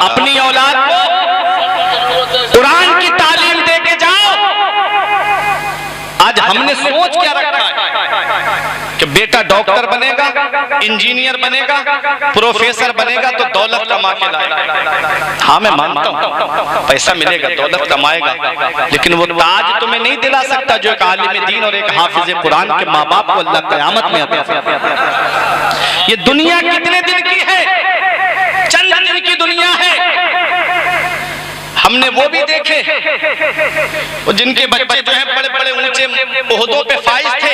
Speaker 1: अपनी औलाद को कुरान की तालीम दे के जाओ। आज हमने सोच क्या रखा है कि बेटा डॉक्टर बनेगा, इंजीनियर बनेगा, प्रोफेसर बनेगा तो दौलत कमा के लाएगा। हाँ मैं मानता हूँ पैसा मिलेगा, दौलत कमाएगा, लेकिन वो ताज तुम्हें नहीं दिला सकता जो एक आलिम दीन और एक हाफिज कुरान के माँ बाप को अल्लाह क़यामत में अता फरमाएगा। ये दुनिया कितने दिन की है? चंद दिन की दुनिया है। हमने वो भी देखे वो जिनके बच्चे जो है बड़े बड़े ऊंचे ओहदों पे फाइज थे,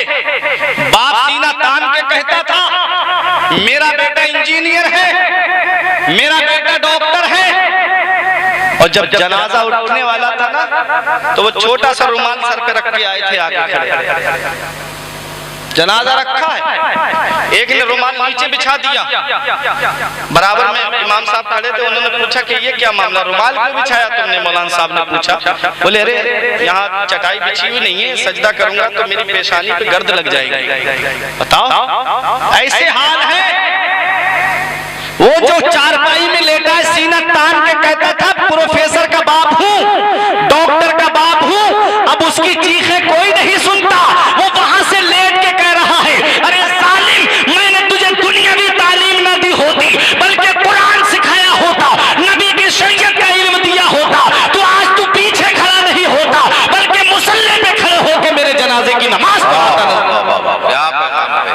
Speaker 1: बाप सीना तान के कहता था मेरा बेटा इंजीनियर है, मेरा बेटा डॉक्टर है, और जब जनाजा उठने वाला था ना तो वो छोटा सा रुमाल सर पे रख के आए थे, आगे खड़े जनाजा रखा है, एक ने रुमाल नीचे बिछा दिया, बराबर में इमाम साहब खड़े थे, उन्होंने पूछा कि ये क्या मामला, रुमाल क्यों बिछाया तुमने? मौलाना साहब ने पूछा, बोले अरे यहाँ चटाई बिछी हुई नहीं है, सजदा करूंगा तो मेरी पेशानी पे गर्द लग जाएगी। बताओ ऐसे हाल है। वो जो चारपाई में लेटा है सीना तान के कहता था प्रोफेसर का बाप हूँ, डॉक्टर का बाप हूँ, अब उसकी चीखें कोई नहीं सुनता, वो वहां से लेट के कह रहा है अरे जालिम, मैंने तुझे दुनियावी तालीम ना दी होती बल्कि कुरान सिखाया होता, नबी की शरीयत का इल्म दिया होता, तो आज तू पीछे खड़ा नहीं होता बल्कि मुसल्ले पे खड़े होकर मेरे जनाजे की नमाज पढ़ता।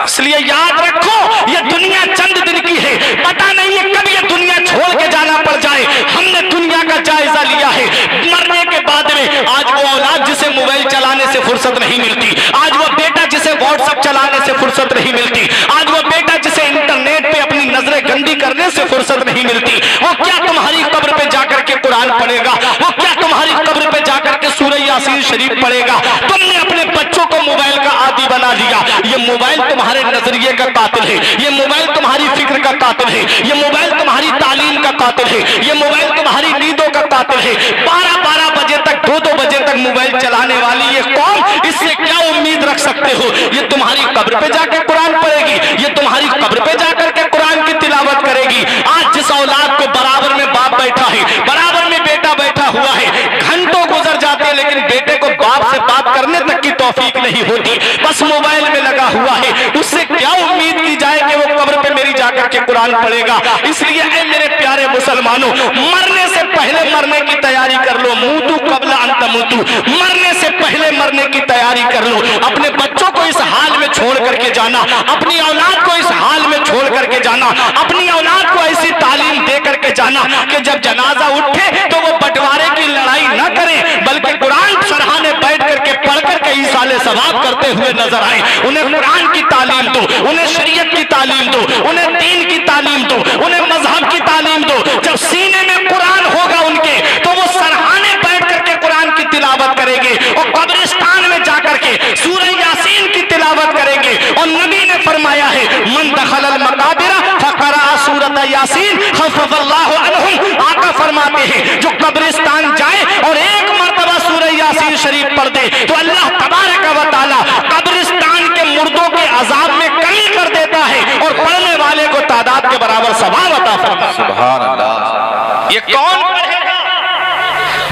Speaker 1: इसलिए याद रखो ये दुनिया चंद दिन की है, पता नहीं है कब ये दुनिया छोड़ के जाना पड़ जाए। हमने दुनिया का जायजा लिया है, मरने के बाद में आज वो औलाद जिसे मोबाइल चलाने से फुर्सत नहीं मिलती, आज वो बेटा जिसे व्हाट्सएप चलाने से फुर्सत नहीं मिलती, आज वो बेटा जिसे इंटरनेट पे अपनी नजरें गंदी करने से फुर्सत नहीं मिलती, वो क्या तुम्हारी कब्र पे जाकर के कुरान पढ़ेगा? वो क्या तुम्हारी कब्र पे जाकर के सूरह यासीन शरीफ पढ़ेगा? तुमने अपने बच्चों को मोबाइल का आदी बना दिया। ये मोबाइल तुम्हारे नजरिए का कातिल है, ये मोबाइल तुम्हारी फिक्र का कातिल है, ये मोबाइल तुम्हारी तालीम का कातिल है, ये मोबाइल तुम्हारी नींदों का कातिल है। 12-12 बजे तक 2-2 बजे तक मोबाइल चलाने वाली ये कौम, इससे क्या उम्मीद रख सकते हो? ये तुम्हारी कब्र पे जाकर कुरान पढ़ेगी, ये तुम्हारी कब्र पे जाकर के कुरान की तिलावत करेगी। आज जिस औलाद को बराबर में बाप बैठा है, बराबर में बेटा बैठा हुआ है, घंटों गुजर जाते हैं लेकिन बेटे को बाप से बात करने तक की तौफीक नहीं होती, बस मोबाइल में लगा हुआ है, उससे क्या उम्मीद की जाए कि वो कब्र पे मेरी जाकर के कुरान पढ़ेगा? इसलिए ऐ मेरे प्यारे मुसलमानों, मरने से पहले मरने की तैयारी कर लो, मूतू कब्ल अन तमूतू, मरने से पहले मरने की तैयारी कर लो। अपने बच्चों को इस हाल में छोड़ करके जाना, अपनी औलाद को इस हाल में छोड़ करके जाना, अपनी औलाद को ऐसी तालीम दे करके जाना कि जब जनाजा उठे तो वो बंटवारे की लड़ाई न करे बल्कि कुरान सरहाने बैठ करके पढ़ करके ईसाले सवाब करते हुए नजर आए। उन्हें कुरान की तालीम दो, उन्हें शरीयत की तालीम दो, उन्हें दीन की तालीम दो, उन्हें मजहब की तालीम दो। जब सीने में कुरान होगा उनके तो वो सरहाने बैठ करके कुरान की तिलावत करेंगे और कब्रिस्तान में जाकर के सूरह यासीन की तिलावत करेंगे। और नबी ने फरमाया है मन दखलल मकाबिरा फकरा सूरत यासीन खफ़फ़ल्लाहु अन्हुम। आका फरमाते हैं जो कब्रिस्तान जाए और एक मर्तबा सूरह यासीन शरीफ पढ़ दे तो अल्लाह तबारक व तआला कब्रिस्तान के मुर्दों के अजाब में कमी कर देता है और पढ़ने वाले को तादाद के बराबर सवाब अता फरमाता है। सुभान अल्लाह। ये कौन पढ़ेगा?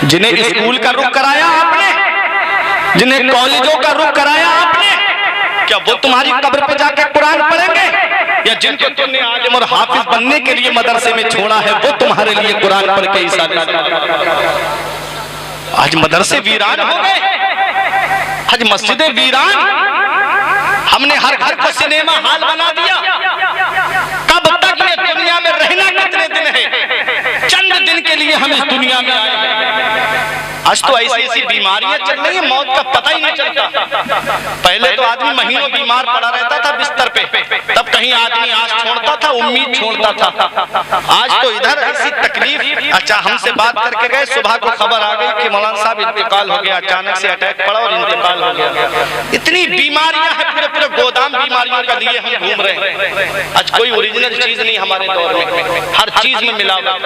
Speaker 1: जिन्हें स्कूल का रुख कराया आपने, जिन्हें कॉलेजों का रुख कराया आपने, क्या वो तुम्हारी कब्र पे जाके कुरान पढ़ेंगे? या जिनको तुमने आलिम और हाफिज बनने के लिए मदरसे में छोड़ा है वो तुम्हारे लिए कुरान पढ़ के ईसाले? आज मदरसे वीरान हो गए, आज मस्जिदें वीरान, हमने हर घर को सिनेमा हॉल बना दिया। कब तक ये दुनिया में रहना लिए हम इस दुनिया में आए हैं। आज तो ऐसी ऐसी बीमारियां चल रही है, मौत का पता ही नहीं चलता। पहले तो आदमी महीनों बीमार पड़ा रहता था बिस्तर पे, तब कहीं आदमी आस छोड़ता था, उम्मीद छोड़ता था। आज तो इधर ऐसी तकलीफ। अच्छा, हमसे बात करके गए, सुबह को खबर आ गई कि मौलाना साहब इंतकाल हो गया, अचानक से अटैक पड़ा और इंतकाल हो गया। इतनी बीमारियां हैं, पूरे पूरे गोदाम बीमारियों का लिए हम घूम रहे हैं। आज कोई ओरिजिनल चीज नहीं हमारे दौर में, हर चीज में मिलावट।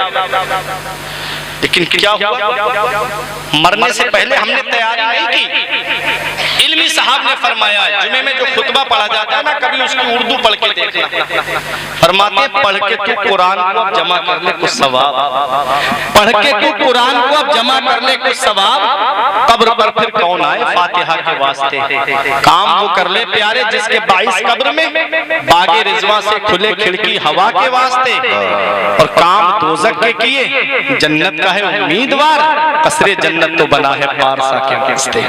Speaker 1: लेकिन क्या हुआ, मरने से पहले हमने तैयारी नहीं की। इल्मी साहब ने फरमाया, जुमे में जो खुतबा पढ़ा जाता है ना, कभी उसकी उर्दू पढ़ के देखना। फरमाते पढ़ के तू कुरान को अब जमा कर ले कुछ सवाब, पढ़ के तू कुरान को अब जमा कर ले कुछ सवाब, कब्र पर फिर कौन आए फातिहा के वास्ते। काम वो कर ले प्यारे जिसके 22 कब्र में बागे रिजवा से खुले खिड़की हवा के वास्ते, और काम दोज़ख के किए जन्नत का है उम्मीदवार। कसरे जन्नत तो बना है पारसा के वास्ते,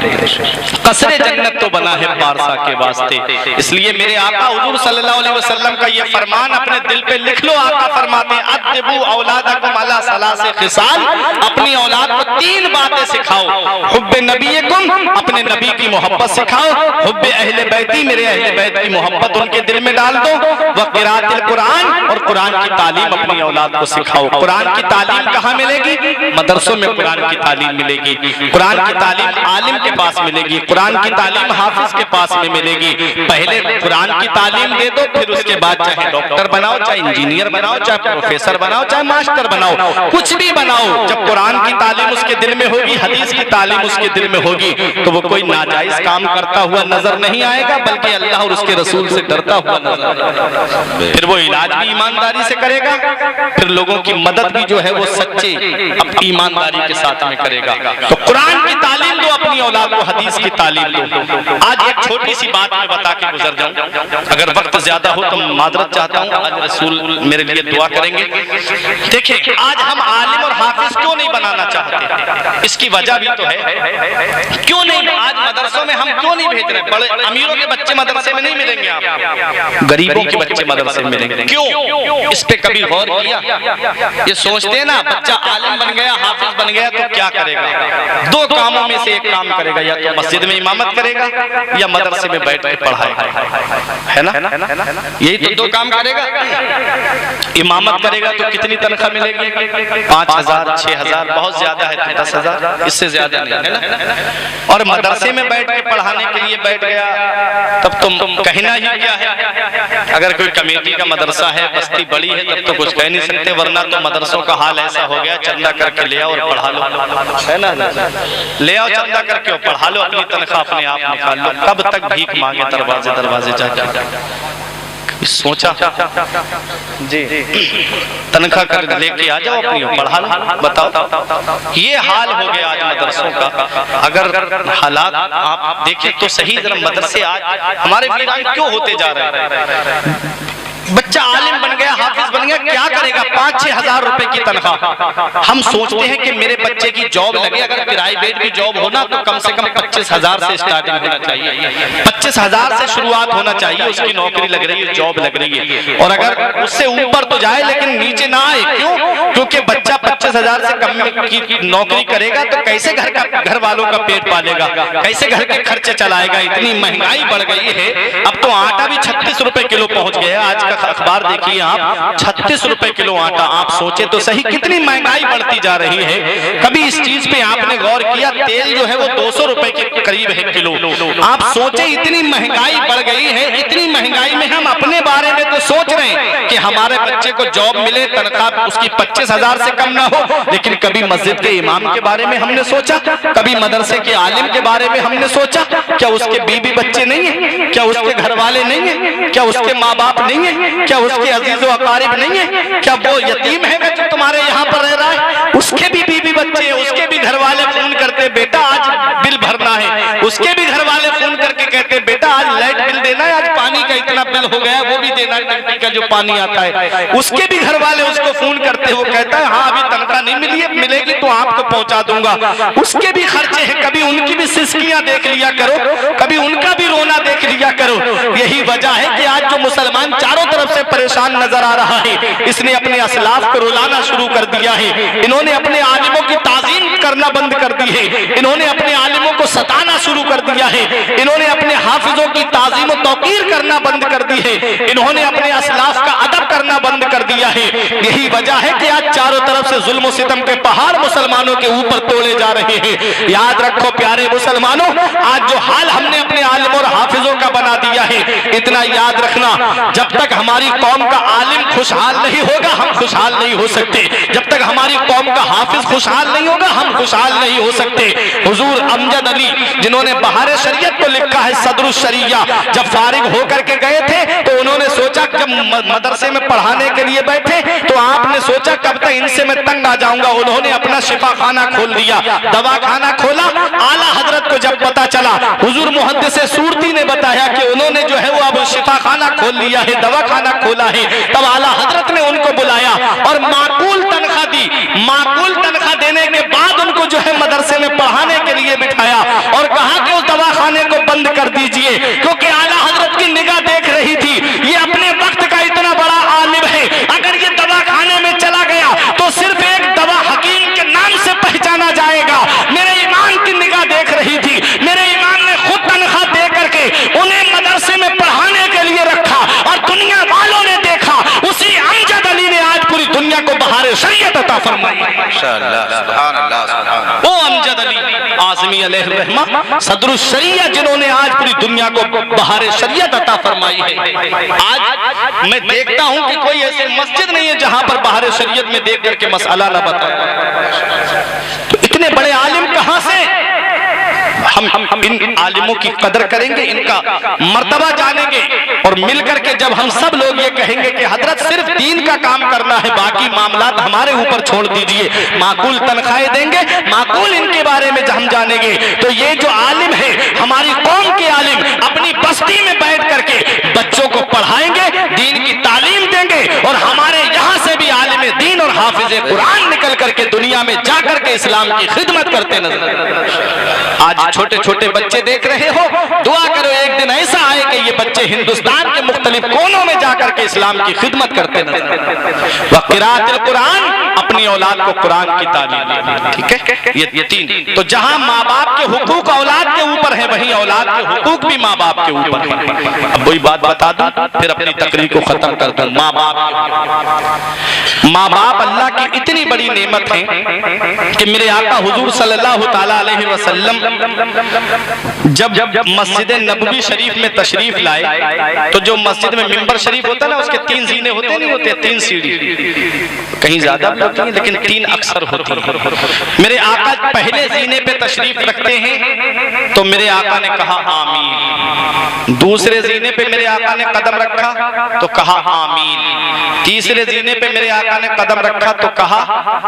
Speaker 1: कसरे जन्नत तो बना है पारसा के वास्ते। इसलिए मेरे आका हुजूर सल्लल्लाहु अलैहि वसल्लम का ये फरमान अपने दिल पे लिख लो। आका फरमाते हैं अद्दिबू औलादकुम अला सलासे खिसाल, अपनी औलाद को 3 बातें सिखाओ। हुब्बे नबीकुम, अपने नबी की मोहब्बत सिखाओ। हुब्बे अहले बैती, मेरे अहले बैत की मोहब्बत उनके दिल में डाल दो। व क़िराअतिल कुरान, और कुरान की तालीम अपनी औलाद को सिखाओ। कुरान की तालीम कहाँ मिलेगी? मदरसों में कुरान की तालीम मिलेगी। कुरान की तालीम आलिम के पास मिलेगी, कुरान की तालीम हाफिज के पास में मिलेगी। पहले कुरान की तालीम दे दो, फिर उसके बाद चाहे डॉक्टर बनाओ, चाहे इंजीनियर बनाओ, चाहे प्रोफेसर बनाओ, चाहे मास्टर बनाओ, कुछ भी बनाओ। जब कुरान की तालीम उसके दिल में होगी, हदीस की तालीम उसके दिल में होगी, तो वो कोई नाजायज काम करता हुआ नजर नहीं आएगा, बल्कि अल्लाह और उसके रसूल से डरता हुआ नजर आएगा। फिर वो इलाज भी ईमानदारी से करेगा, फिर लोगों की मदद भी जो है वो सच्चे अब ईमानदारी के साथ में करेगा। तो कुरान की तालीम दो अपनी औलाद को, हदीस की तालीम दो। आज एक छोटी सी बात मैं बता के गुजर जाऊं, अगर वक्त ज्यादा हो तो माजरत चाहता हूं। आज रसूल मेरे लिए दुआ करेंगे। देखिए, आज हम आलिम और हाफिज क्यों नहीं बनाना चाहते, इसकी वजह भी तो है। क्यों नहीं आज मदरसों में हम क्यों नहीं भेज रहे? बड़े अमीरों के बच्चे मदरसे में नहीं मिलेंगे, आप गरीबों के बच्चे मदरसे में मिलेंगे। क्यों? इस पे कभी गौर किया? ये सोचते हैं ना, बच्चा आलिम बन गया, हाफिज बन गया तो क्या करेगा? 2 कामों में से एक काम करेगा, या तो मस्जिद में इमामत करेगा या मदरसे में बैठ के पढ़ाएगा, है ना? यही तो 2 काम करेगा। इमामत करेगा तो कितनी तनख्वाह मिलेगी? 5,000, 6,000, बहुत ज्यादा है तो 10,000, इससे ज्यादा नहीं, है ना? और मदरसे में बैठ के पढ़ाने के लिए बैठ गया, तब तुम कहना ही क्या है? अगर कोई कमेटी का मदरसा है, बस्ती बड़ी है, तब तो कुछ कह नहीं सकते, वरना तो मदरसों का हाल ऐसा हो गया, चंदा करके ले आओ और पढ़ा लो, है ना? ले आओ चंदा करके और पढ़ा लो, अपनी तनख्वाह अपने आप निकाल लो। कब तक भीख मांगे दरवाजे दरवाजे जाके? सोचा जी, तनख्वाह कर लेके आ जाओ अपनी, पढ़ा लो। बताओ, ये हाल हो गया आज मदरसों का। अगर हालात आप देखें तो सही, जरा मदरसे आज हमारे वीरान क्यों होते जा रहे हैं? बच्चा आलिम बन गया, हाफिज बन गया, क्या करेगा? 5-6 हजार रुपए की तनख्वाह। हम सोचते हैं कि मेरे बच्चे की जॉब लगे, अगर प्राइवेट भी जॉब होना तो कम से कम 25,000 से स्टार्टिंग होना चाहिए, 25,000 से शुरुआत होना चाहिए। उसकी नौकरी लग रही है, जॉब लग रही है, और अगर उससे ऊपर तो जाए लेकिन नीचे ना आए। क्यों? क्योंकि बच्चा 25,000 से कम की नौकरी करेगा तो कैसे घर वालों का पेट पालेगा, कैसे घर के खर्चे चलाएगा? इतनी महंगाई बढ़ गई है। अब तो आटा भी 36 रुपए किलो पहुंच गया। आज का अखबार देखिए आप, 36 रुपए किलो आटा। आप सोचे तो सही कितनी महंगाई बढ़ती जा रही है। कभी इस चीज पे आपने गौर किया? तेल जो है वो 200 रुपए के करीब है किलो। आप सोचे इतनी महंगाई बढ़ गई है, इतनी महंगाई में हम अपने बारे में तो सोच रहे हैं कि हमारे बच्चे को जॉब मिले, तनख्वाह उसकी 25,000 से कम ना हो, लेकिन कभी मस्जिद के इमाम के बारे में हमने सोचा? कभी मदरसे के आलिम के बारे में हमने सोचा? क्या उसके बीबी बच्चे नहीं है? क्या उसके घर वाले नहीं है? क्या उसके माँ बाप नहीं है? क्या उसके अजीज व अकारिब नहीं है? क्या वो यतीम है जो तुम्हारे यहाँ पर रह रहा है? उसके भी बीबी बच्चे हैं, उसके भी घर वाले फोन करते बेटा आज बिल भरना है, उसके भी घर वाले फोन करके कहते बेटा आज लाइट बिल देना है, आज पानी का इतना बिल हो गया वो भी देना है, टंकी का जो पानी आता है। उसके भी घर वाले उसको फोन करते, वो कहता है हाँ अभी तनख्वाह नहीं मिली है, मिलेगी तो आपको पहुंचा दूंगा। उसके भी खर्चे हैं, कभी उनकी भी सिसकियां देख लिया करो, कभी उनका भी रोना देख लिया करो। यही वजह है कि आज जो मुसलमान चारों तरफ से परेशान नजर आ रहा है। इसने अपने असलाफ को रुलाना शुरू कर दिया है। इन्होंने अपने आलिमों की ताजीम करना बंद कर दी है। इन्होंने अपने आलिमों को सताना शुरू कर दिया है। इन्होंने अपने हाफिजों की ताजीम और तौकीर करना बंद कर दी है। इन्होंने अपने असलाफ का अदब करना बंद कर दिया है। यही वजह है कि आज चारों तरफ से जुल्म और सितम के पहाड़ मुसलमानों के ऊपर तोड़े जा रहे हैं। याद रखो प्यारे मुसलमानों, आज जो हाल हमने अपने आलिम और हाफिजों का बना दिया है, इतना याद रखना, जब तक हमारी कौम का आलिम खुशहाल नहीं होगा हम खुशहाल नहीं हो सकते। जब तक हमारी कौम का हाफिज खुशहाल नहीं होगा हम खुशहाल नहीं हो सकते। हुजूर अमजद अली जिन्होंने बहार शरीयत को लिखा है सदरुल शरिया, जब फारिग होकर के गए थे तो उन्होंने सोचा, जब मदरसे में पढ़ाने के लिए बैठे तो आपने सोचा कब तक इनसे मैं तंग आ जाऊंगा। उन्होंने अपना शिफा खाना खोल दिया, दवा खाना खोला। आला हजरत को जब पता चला, हुजूर मुहद्दिस सूरती ने बताया कि उन्होंने जो है वो अब शिफा खाना खोल लिया है, दवा खाना खोला है, तब आला हजरत ने उनको बुलाया और माकूल तनख्वाह दी। माकूल तनख्वाह देने के बाद उनको जो है मदरसे में पढ़ाने के लिए बिठाया और कहा कि उस दवा खाने को बंद कर दीजिए, क्योंकि आला हजरत की निगाह देख रही थी ये अपने वक्त का इतना बड़ा आलिम है, अगर ये दवा खाने में चला गया तो सिर्फ एक दवा हकीम के नाम से पहचाना जाएगा। मेरे ईमान की निगाह देख रही थी, मेरे ईमान ने खुद तनख्वाह दे करके उन्हें मदरसे में पढ़ाने के लिए रखा और दुनिया वालों ने देखा। उसी अमजद अली ने आज पूरी दुनिया को बहार शरीयत अता फरमाई। वो अमजद अली आज़मी अलैहिर्रहमा सदरुल शरिया जिन्होंने आज पूरी दुनिया को बहार शरीयत अता फरमाई है। आज मैं देखता हूं कि कोई ऐसी मस्जिद नहीं है जहां पर बहार शरीयत में देख करके मसला न बताया। तो इतने बड़े आलिम कहां से? हम इन आलिमों की कदर करेंगे, इनका मर्तबा जानेंगे और मिलकर के जब हम सब लोग ये कहेंगे कि हजरत सिर्फ दीन का काम करना है, बाकी मामलात हमारे ऊपर छोड़ दीजिए, माकूल तनख्वाहें देंगे, माकूल इनके बारे में हम जानेंगे, तो ये जो आलिम है हमारी कौम के आलिम अपनी बस्ती में बैठ करके बच्चों को पढ़ाएंगे, दीन की तालीम देंगे और हमारे यहाँ से भी आलिम दीन और हाफिज कुरान निकल करके दुनिया में जाकर के इस्लाम की खिदमत करते नजर। आज छोटे छोटे बच्चे देख रहे हो, दुआ करो एक दिन ऐसा आए कि ये बच्चे हिंदुस्तान के मुख्तलिफ कोनों में जाकर के इस्लाम की खिदमत करते नजर। वक़िराअतुल कुरान, अपनी औलाद को कुरान की तालीम, ठीक है, ये तीन। तो जहां माँ बाप के हुकूक औलाद के ऊपर है, वहीं औलाद के हुकूक भी माँ बाप के ऊपर है। अब वही बात बता दूं, फिर अपनी तकरीर को खत्म कर दूं। माँ बाप अल्लाह की इतनी बड़ी नेमत है कि मेरे आका हुजूर सल्लल्लाहु ताला अलैहि वसल्लम जब मस्जिद नबवी शरीफ में तशरीफ लाए, तो जो मस्जिद में मिंबर शरीफ होता है ना, उसके 3 जीने होते नहीं होते, 3 सीढ़ी, कहीं ज्यादा भी होती है लेकिन 3 अक्सर होती है। मेरे आका पहले जीने पे तशरीफ रखते हैं तो मेरे आका ने कहा आमीन। दूसरे जीने पे मेरे आका ने कदम रखा तो कहा आमीन। तीसरे जीने पे मेरे आका ने कदम रखा तो कहा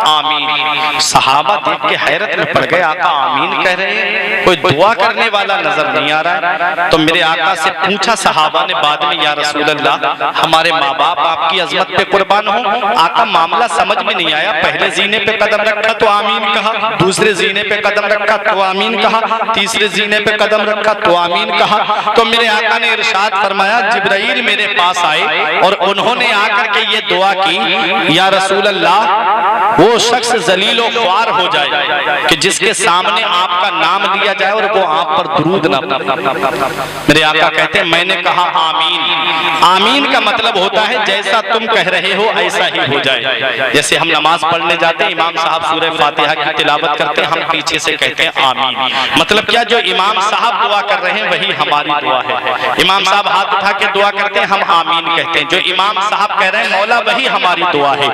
Speaker 1: आमीन। सहाबा देख के हैरत में पड़ गए, आका आमीन कह रहे हैं, कोई दुआ करने वाला नजर नहीं आ रहा। तो मेरे आका से पूछा सहाबा ने बाद में, या रसूल अल्लाह, हमारे माँ बाप आपकी अजमत पे कुर्बान हो। आका मामला समझ में नहीं आया, पहले जीने पे कदम रखा तो आमीन कहा, दूसरे जीने पे कदम रखा तो आमीन कहा, तीसरे जीने पे कदम रखा तो आमीन कहा। तो मेरे आका ने इरशाद फरमाया, जिब्राइल मेरे पास आए और उन्होंने आकर के ये दुआ की, या रसूल अल्लाह, वो शख्स जलीलो ख्वार हो जाए कि जिसके सामने आपका नाम लिया जाए और वो आप पर दुरूद ना पढ़े। मेरे आका कहते हैं, मैंने कहा आमीन। आमीन का मतलब होता है जैसा तुम कह रहे हो ऐसा ही हो जाए। जैसे हम नमाज पढ़ने जाते हैं, इमाम साहब सूरह फातिहा की तिलावत करते हैं, हम पीछे से कहते हैं आमीन। मतलब क्या, जो इमाम साहब दुआ कर रहे हैं वही हमारी दुआ है। इमाम साहब हाथ उठा के दुआ करते हैं, हम आमीन कहते हैं। जो इमाम साहब कह रहे हैं मौला, वही हमारी दुआ है।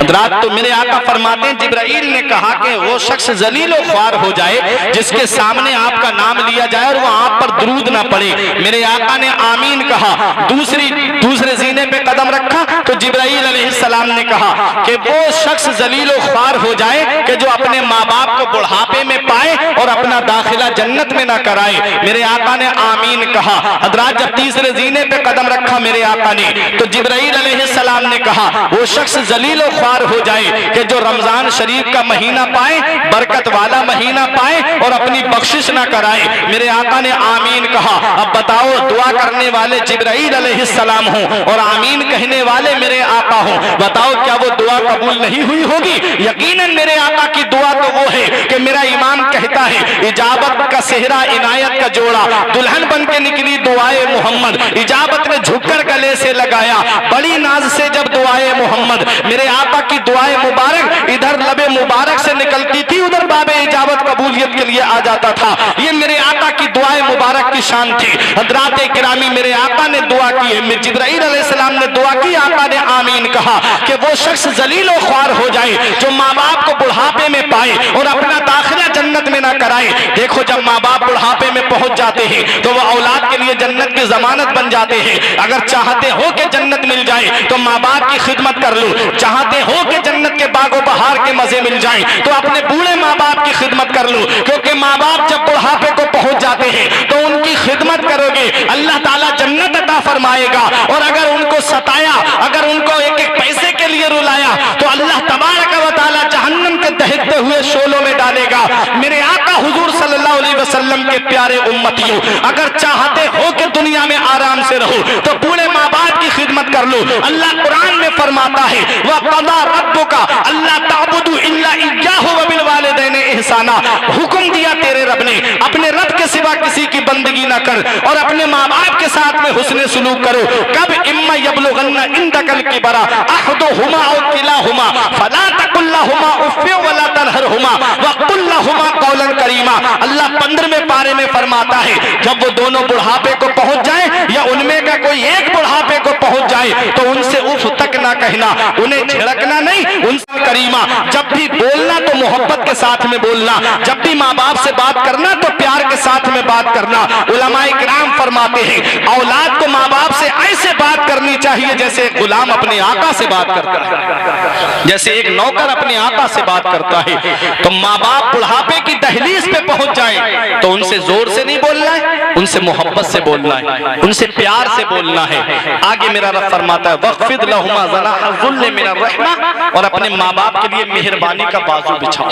Speaker 1: रात तो मेरे आका फरमाते हैं, जिब्राइल ने कहा कि वो शख्स जलीलो ख्वार हो जाए जिसके सामने आपका नाम लिया जाए और वो आप पर दुरूद ना पड़े। मेरे आका ने आमीन कहा, दूसरे जीने पे कदम रखा तो जिब्राइल अलैहिस्सलाम ने कहा कि वो शख्स जलीलो ख्वार हो जाए कि जो अपने माँ बाप को बुढ़ापे में पाए और अपना दाखिला जन्नत में ना कराए। मेरे आका ने आमीन कहा। हजरात, जब तीसरे जीने पे कदम रखा मेरे आका ने, तो जिब्राइल अलैहिस्सलाम ने कहा वो शख्स जलीलो ख्वार हो जाए कि जो रमजान शरीफ का महीना पाए, बरकत वाला महीना पाए और अपनी बख्शिश ना कराए। मेरे आका ने आमीन कहा। अब बताओ, दुआ करने वाले जिब्राइल अलैहिस्सलाम हो और आमीन कहने वाले मेरे आका हो, बताओ क्या वो दुआ कबूल नहीं हुई होगी? यकीनन मेरे आका की दुआ तो वो है कि मेरा इमाम कहता है, इजाबत का सेहरा इनायत का जोड़ा, दुल्हन बन के निकली दुआए मोहम्मद, इजाबत ने झुककर गले से लगाया, बड़ी नाज से जब दुआए मोहम्मद। मेरे आका की दुआए मुबारक इधर लबे मुबारक से निकलती थी, उधर बाबे इजाबत कबूलियत के लिए आ जाता था। ये मेरे आका की दुआए मुबारक की शान थी। हजरात किरामी, मेरे आका ने दुआ की है, जिब्राइल अलैहिस्सलाम ने दुआ की, आका ने आमीन कहा कि वो शख्स जलीलो ख्वार हो जाए जो माँ बाप को बुढ़ापे में पाए और अपना दाखिला जन्नत में ना कराए। देखो, जब माँ बाप बुढ़ापे में पहुंच जाते हैं तो वो औलाद के लिए जन्नत की जमानत बन जाते हैं। अगर चाहते हो कि जन्नत मिल जाए तो माँ बाप की खिदमत कर लो, चाहते हो कि जन्नत के बागो बहार के मजे मिल जाए तो अपने बूढ़े माँ बाप की खिदमत कर लो, क्योंकि माँ बाप जब बुढ़ापे को पहुंच जाते हैं तो उनकी खिदमत करोगे, अल्लाह ताला जन्नत अता फरमाएगा। और अगर उनको सताया, अगर उनको एक एक पैसे के लिए रुलाया तो अल्लाह तबारक व तआला जहन्नम के दहकते हुए शोलों में डालेगा। मेरे आका हुजूर सल्लल्लाहु अलैहि वसल्लम के प्यारे उम्मतियों, अगर चाहते हो कि दुनिया में आराम से रहो तो बूढ़े माँ बाप की खिदमत कर लो। अल्लाह कुरान में फरमाता है, वह क़ज़ा रब्बुका अल्ला ताबुदू इल्ला इय्याहु व बिल वालिदैनि इहसाना, हुक्म दिया तेरे रब ने अपने रब के सिवा किसी की बंदगी ना कर और अपने माँ बाप के साथ में हुस्न सलूक करो। कब इम्मा यबलुगन्ना इंदकल किबरा अहदुहुमा औ किलाहुमा फला तकुल लहुमा उफ़्फ़िन वला तनहरहुमा वक़ुल लहुमा क़ौलन करीमा। अल्लाह 15वें पारे में फरमाता है, जब वो दोनों बुढ़ापे को पहुंच जाए या उनमें का कोई एक बुढ़ापे को पहुंच जाए तो उनसे उफ तक ना कहना, उन्हें झिड़कना नहीं, उनसे करीमा। जब भी बोलना तो मोहब्बत के साथ में बोलना, जब भी माँ बाप से बात करना तो प्यार के साथ में बात करना। उलमाए किराम फरमाते हैं, औलाद को माँ बाप से ऐसे बात करनी चाहिए जैसे एक गुलाम अपने आका से बात करता है, जैसे एक नौकर अपने आका से बात करता है। तो माँ बाप बुढ़ापे की दहलीज पे पहुंच जाए तो उनसे जोर से नहीं बोलना है, उनसे मोहब्बत से बोलना है, उनसे प्यार से बोलना है। आगे मेरा रब फरमाता है, वक़्फ़िद लहुमा ज़नाह ज़ुल्ल मिनर रहमा, और अपने माँ बाप के लिए मेहरबानी का बाजू बिछाओ,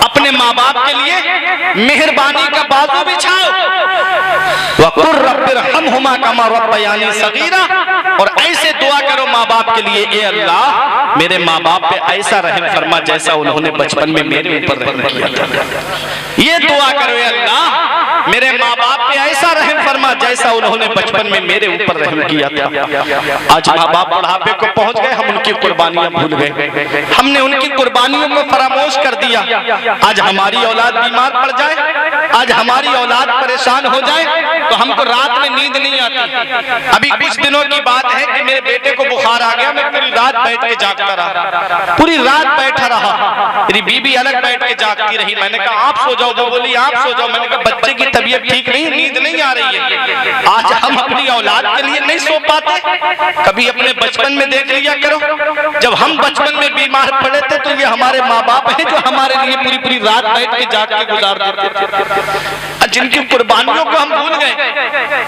Speaker 1: अपने माँ बाप के लिए मेहरबानी का बाजू बिछाओ। वक़ुल रब्बिरहमहुमा कमा रब्बयानी सगीरा, और ऐसे दुआ करो माँ बाप के लिए, ए अल्लाह मेरे माँ बाप पे ऐसा रहम फरमा जैसा उन्होंने बचपन में मेरे ऊपर रहम किया था। ये दुआ करो, ए अल्लाह मेरे माँ बाप पे ऐसा रहम फरमा जैसा उन्होंने बचपन में मेरे ऊपर रहम किया था। आज माँ बाप बुढ़ापे को पहुंच गए, हम उनकी कुर्बानियां भूल गए, हमने उनकी कुर्बानियों को फरामोश कर दिया। आज हमारी औलाद बीमार पड़ जाए, आज हमारी औलाद परेशान हो जाए तो हमको रात में नींद नहीं आती। अभी कुछ दिनों की बात है कि मेरे बेटे को बुखार आ गया, मैं पूरी रात बैठ के जागता रहा, पूरी रात बैठा रहा, मेरी बीबी अलग बैठ के जागती रही। मैंने कहा आप सो जाओ, वो बोली आप सो जाओ। मैंने कहा बच्चे की तबीयत ठीक नहीं, नींद नहीं आ रही है। आज हम अपनी औलाद के लिए नहीं सो पाते। कभी अपने बचपन में देख लिया करो, जब हम बचपन में बीमार पड़े थे तो ये हमारे माँ बाप हैं जो हमारे लिए पूरी पूरी रात बैठ के जाग के गुजार देते थे। जिनकी कुर्बानियों को हम भूल गए,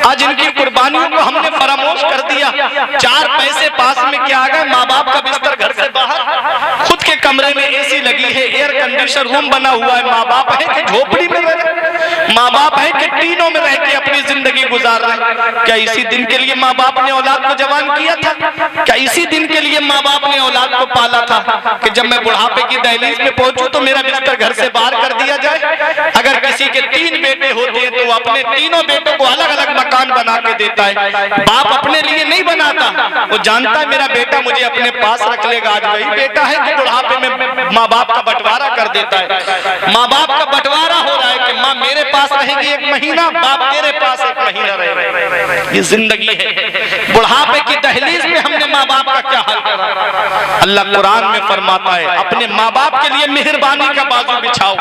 Speaker 1: आज इनकी कुर्बानियों को हमने फरामोश कर दिया। 4 पैसे पास में क्या आ गए, माँ बाप का बिस्तर घर से बाहर, खुद के कमरे में एसी लगी है, एयर कंडीशनर रूम बना हुआ है। माँ बाप है कि झोपड़ी में रहे, माँ बाप है कि टीनों में रह के अपनी जिंदगी गुजार रहे। क्या इसी दिन के लिए माँ बाप ने औलाद को जवान किया था? क्या इसी दिन के लिए माँ बाप ने औलाद को पाला था कि जब मैं बुढ़ापे की दहलीज में पहुंचूं तो मेरा बिस्तर घर से बाहर कर दिया जाए? अगर किसी के 3 बेटे होते हैं तो वो अपने तीनों बेटों को अलग अलग मकान बना के देता है। बाप अपने लिए नहीं बनाता, वो जानता है मेरा बेटा मुझे अपने पास रख लेगा। आज वही बेटा है कि बुढ़ापे में माँ बाप का बंटवारा कर देता है। माँ बाप का बंटवारा हो रहा है कि माँ मेरे पास रहेगी 1 महीना, बाप तेरे पास 1 महीना रहेगा। ये जिंदगी है। बुढ़ापे की दहलीज में हमने माँ बाप का क्या हाल करा। अल्लाह कुरान में फरमाता है, अपने माँ बाप के लिए मेहरबानी का बाजू बिछाओ।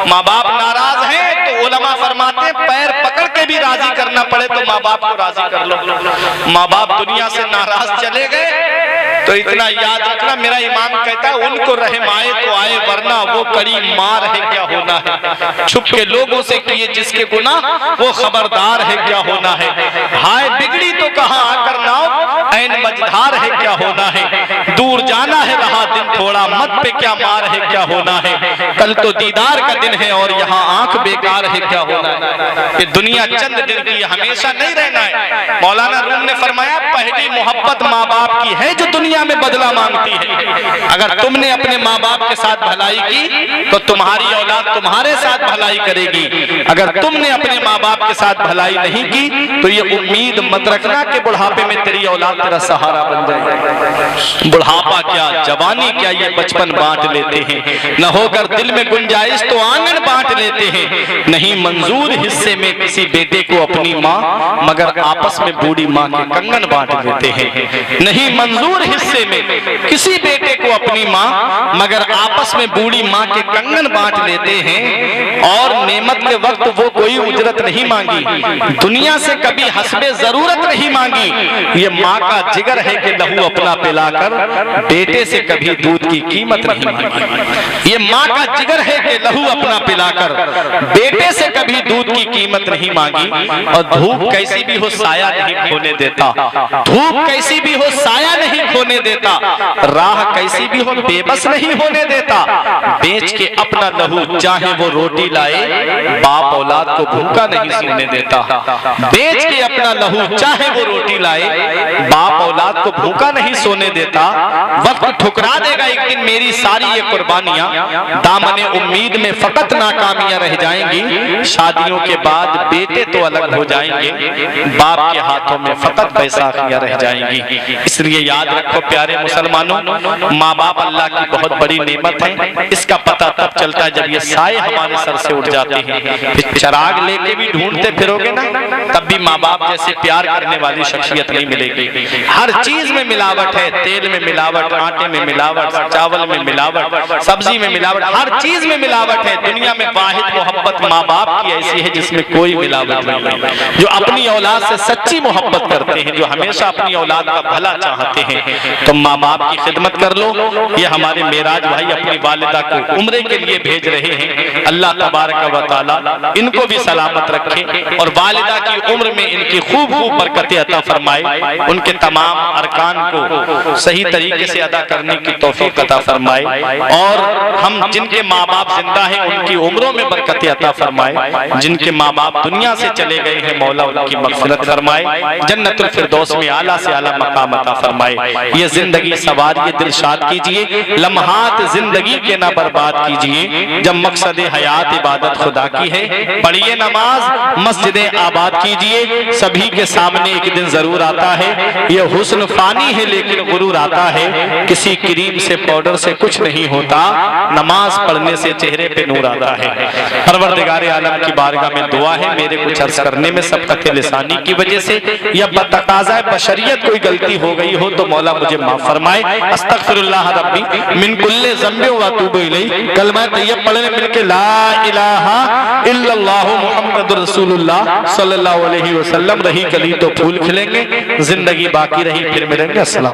Speaker 1: माँ बाप नाराज हैं तो उलमा फरमाते हैं पैर पकड़ के भी राजी करना पड़े तो माँ बाप को राजी कर लो। माँ बाप दुनिया से नाराज चले गए तो इतना याद रखना, मेरा इमाम कहता है उनको रहम आए तो आए, वरना वो कड़ी मार है क्या होना है। छुप के लोगों से किए जिसके गुनाह, वो खबरदार है क्या होना है। हाय बिगड़ी तो कहाँ आकर नाव, ऐन मझधार है क्या होना है। दूर जाना है रहा दिन थोड़ा, मत पे क्या मार है क्या होना है। कल तो दीदार का दिन है और यहाँ आंख बेकार है क्या होना है। ये दुनिया चंद दिन की, हमेशा नहीं रहना है। मौलाना रूम ने फरमाया पहली मोहब्बत माँ बाप की है जो दुनिया में बदला मांगती है। अगर तुमने अपने माँ बाप के साथ भलाई की तो तुम्हारी औलाद तुम्हारे साथ भलाई करेगी। अगर तुमने अपने माँ बाप के साथ भलाई नहीं की तो ये उम्मीद मत रखना कि बुढ़ापे में तेरी औलाद तेरा सहारा बन जाएगी। बुढ़ापा क्या, जवानी क्या, ये बचपन बांट लेते हैं। न होकर दिल में गुंजाइश तो आंगन बांट लेते हैं। नहीं मंजूर हिस्से में किसी बेटे को अपनी माँ, मगर आपस में बूढ़ी माँ के कंगन बांट लेते हैं। नहीं मंजूर हिस्से में किसी बेटे को अपनी माँ, मगर आपस में बूढ़ी माँ के कंगन बांट लेते हैं। और नेमत के वक्त वो कोई उजरत नहीं मांगी, दुनिया से कभी हस्बे जरूरत नहीं मांगी। ये माँ का जिगर है कि लहू अपना पिलाकर बेटे से कभी दूध की कीमत नहीं मांगी। ये माँ का जिगर है कि लहू अपना पिलाकर बेटे से कभी दूध की कीमत नहीं मांगी। और धूप कैसी भी हो साया नहीं खोने देता, धूप कैसी भी हो साया नहीं खोने देता, राह कैसी भी हो बेबस नहीं होने देता। बेच के अपना लहू चाहे वो रोटी लाए, बाप औलाद को भूखा नहीं सोने देता। बेच के अपना लहू चाहे वो रोटी लाए, बाप औलाद को भूखा नहीं सोने देता। वक्त ठुकरा देगा एक दिन मेरी सारी ये कुर्बानियां, दामने उम्मीद में फकत नाकामियां रह जाएंगी। शादियों के बाद बेटे तो अलग हो जाएंगे, बाप के हाथों में फकत बैसाखियां रह जाएंगी। इसलिए याद रखो प्यारे मुसलमानों, माँ बाप अल्लाह की बहुत बड़ी नेमत है। इसका पता तब चलता है जब ये साए हमारे सर से उठ जाते हैं। फिर चिराग लेके भी ढूंढते फिरोगे ना, तब भी माँ बाप जैसे प्यार करने वाली शख्सियत नहीं मिलेगी। हर चीज में मिलावट है, तेल में मिलावट, आटे में मिलावट, चावल में मिलावट, सब्जी में मिलावट, हर चीज में मिलावट है। दुनिया में वाहिद मोहब्बत माँ बाप की ऐसी है जिसमें कोई मिलावट नहीं है। जो अपनी औलाद से सच्ची मोहब्बत करते हैं, जो हमेशा अपनी औलाद का भला चाहते हैं, तो माँ बाप की खिदमत कर लो। ये हमारे मेराज भाई अपनी वालिदा को उम्रे के लिए भेज रहे हैं। अल्लाह तबारक व तआला इनको भी सलामत रखे और वालिदा की उम्र में इनकी खूब खूब बरकतें अता फरमाए। उनके तमाम अरकान को सही तरीके से अदा करने की तौफीक अता फरमाए। और हम जिनके माँ बाप जिंदा हैं उनकी उम्रों में बरकतें अता फरमाए। जिनके माँ बाप दुनिया से चले गए हैं मौला उनकी मग़फ़िरत फरमाए, जन्नतुल फिरदौस में आला से आला मकाम अता फरमाए। ये जिंदगी सवारिए दिलशाद कीजिए, लम्हात जिंदगी के ना बर्बाद कीजिए। जब मकसद हयात इबादत खुदा की है, पढ़िए नमाज, मस्जिदें आबाद कीजिए। सभी के सामने एक दिन जरूर आता है। ये हुस्न फानी है लेकिन गुरूर आता है। किसी क्रीम से पाउडर से कुछ नहीं होता, नमाज पढ़ने से चेहरे पे नूर आता है। परवरदिगार आलम की बारगाह में दुआ है, मेरे कुछ अर्ज करने में सबकत लिसानी की वजह से या बतकाज़ा बशरियत कोई गलती हो गई हो तो मौला मुझे माफ फरमाए। अस्तगफिरुल्लाह रब्बी मिन कुल्ले ज़ंबि व अतूबु इलैहि। कलमा तैयब पढ़ने मिलके ला इलाहा इल्लल्लाह मुहम्मदुर रसूलुल्लाह सल्लल्लाहु अलैहि वसल्लम। रही कली तो फूल खिलेंगे, जिंदगी बाकी रही फिर मिलेंगे। अस्सलाम।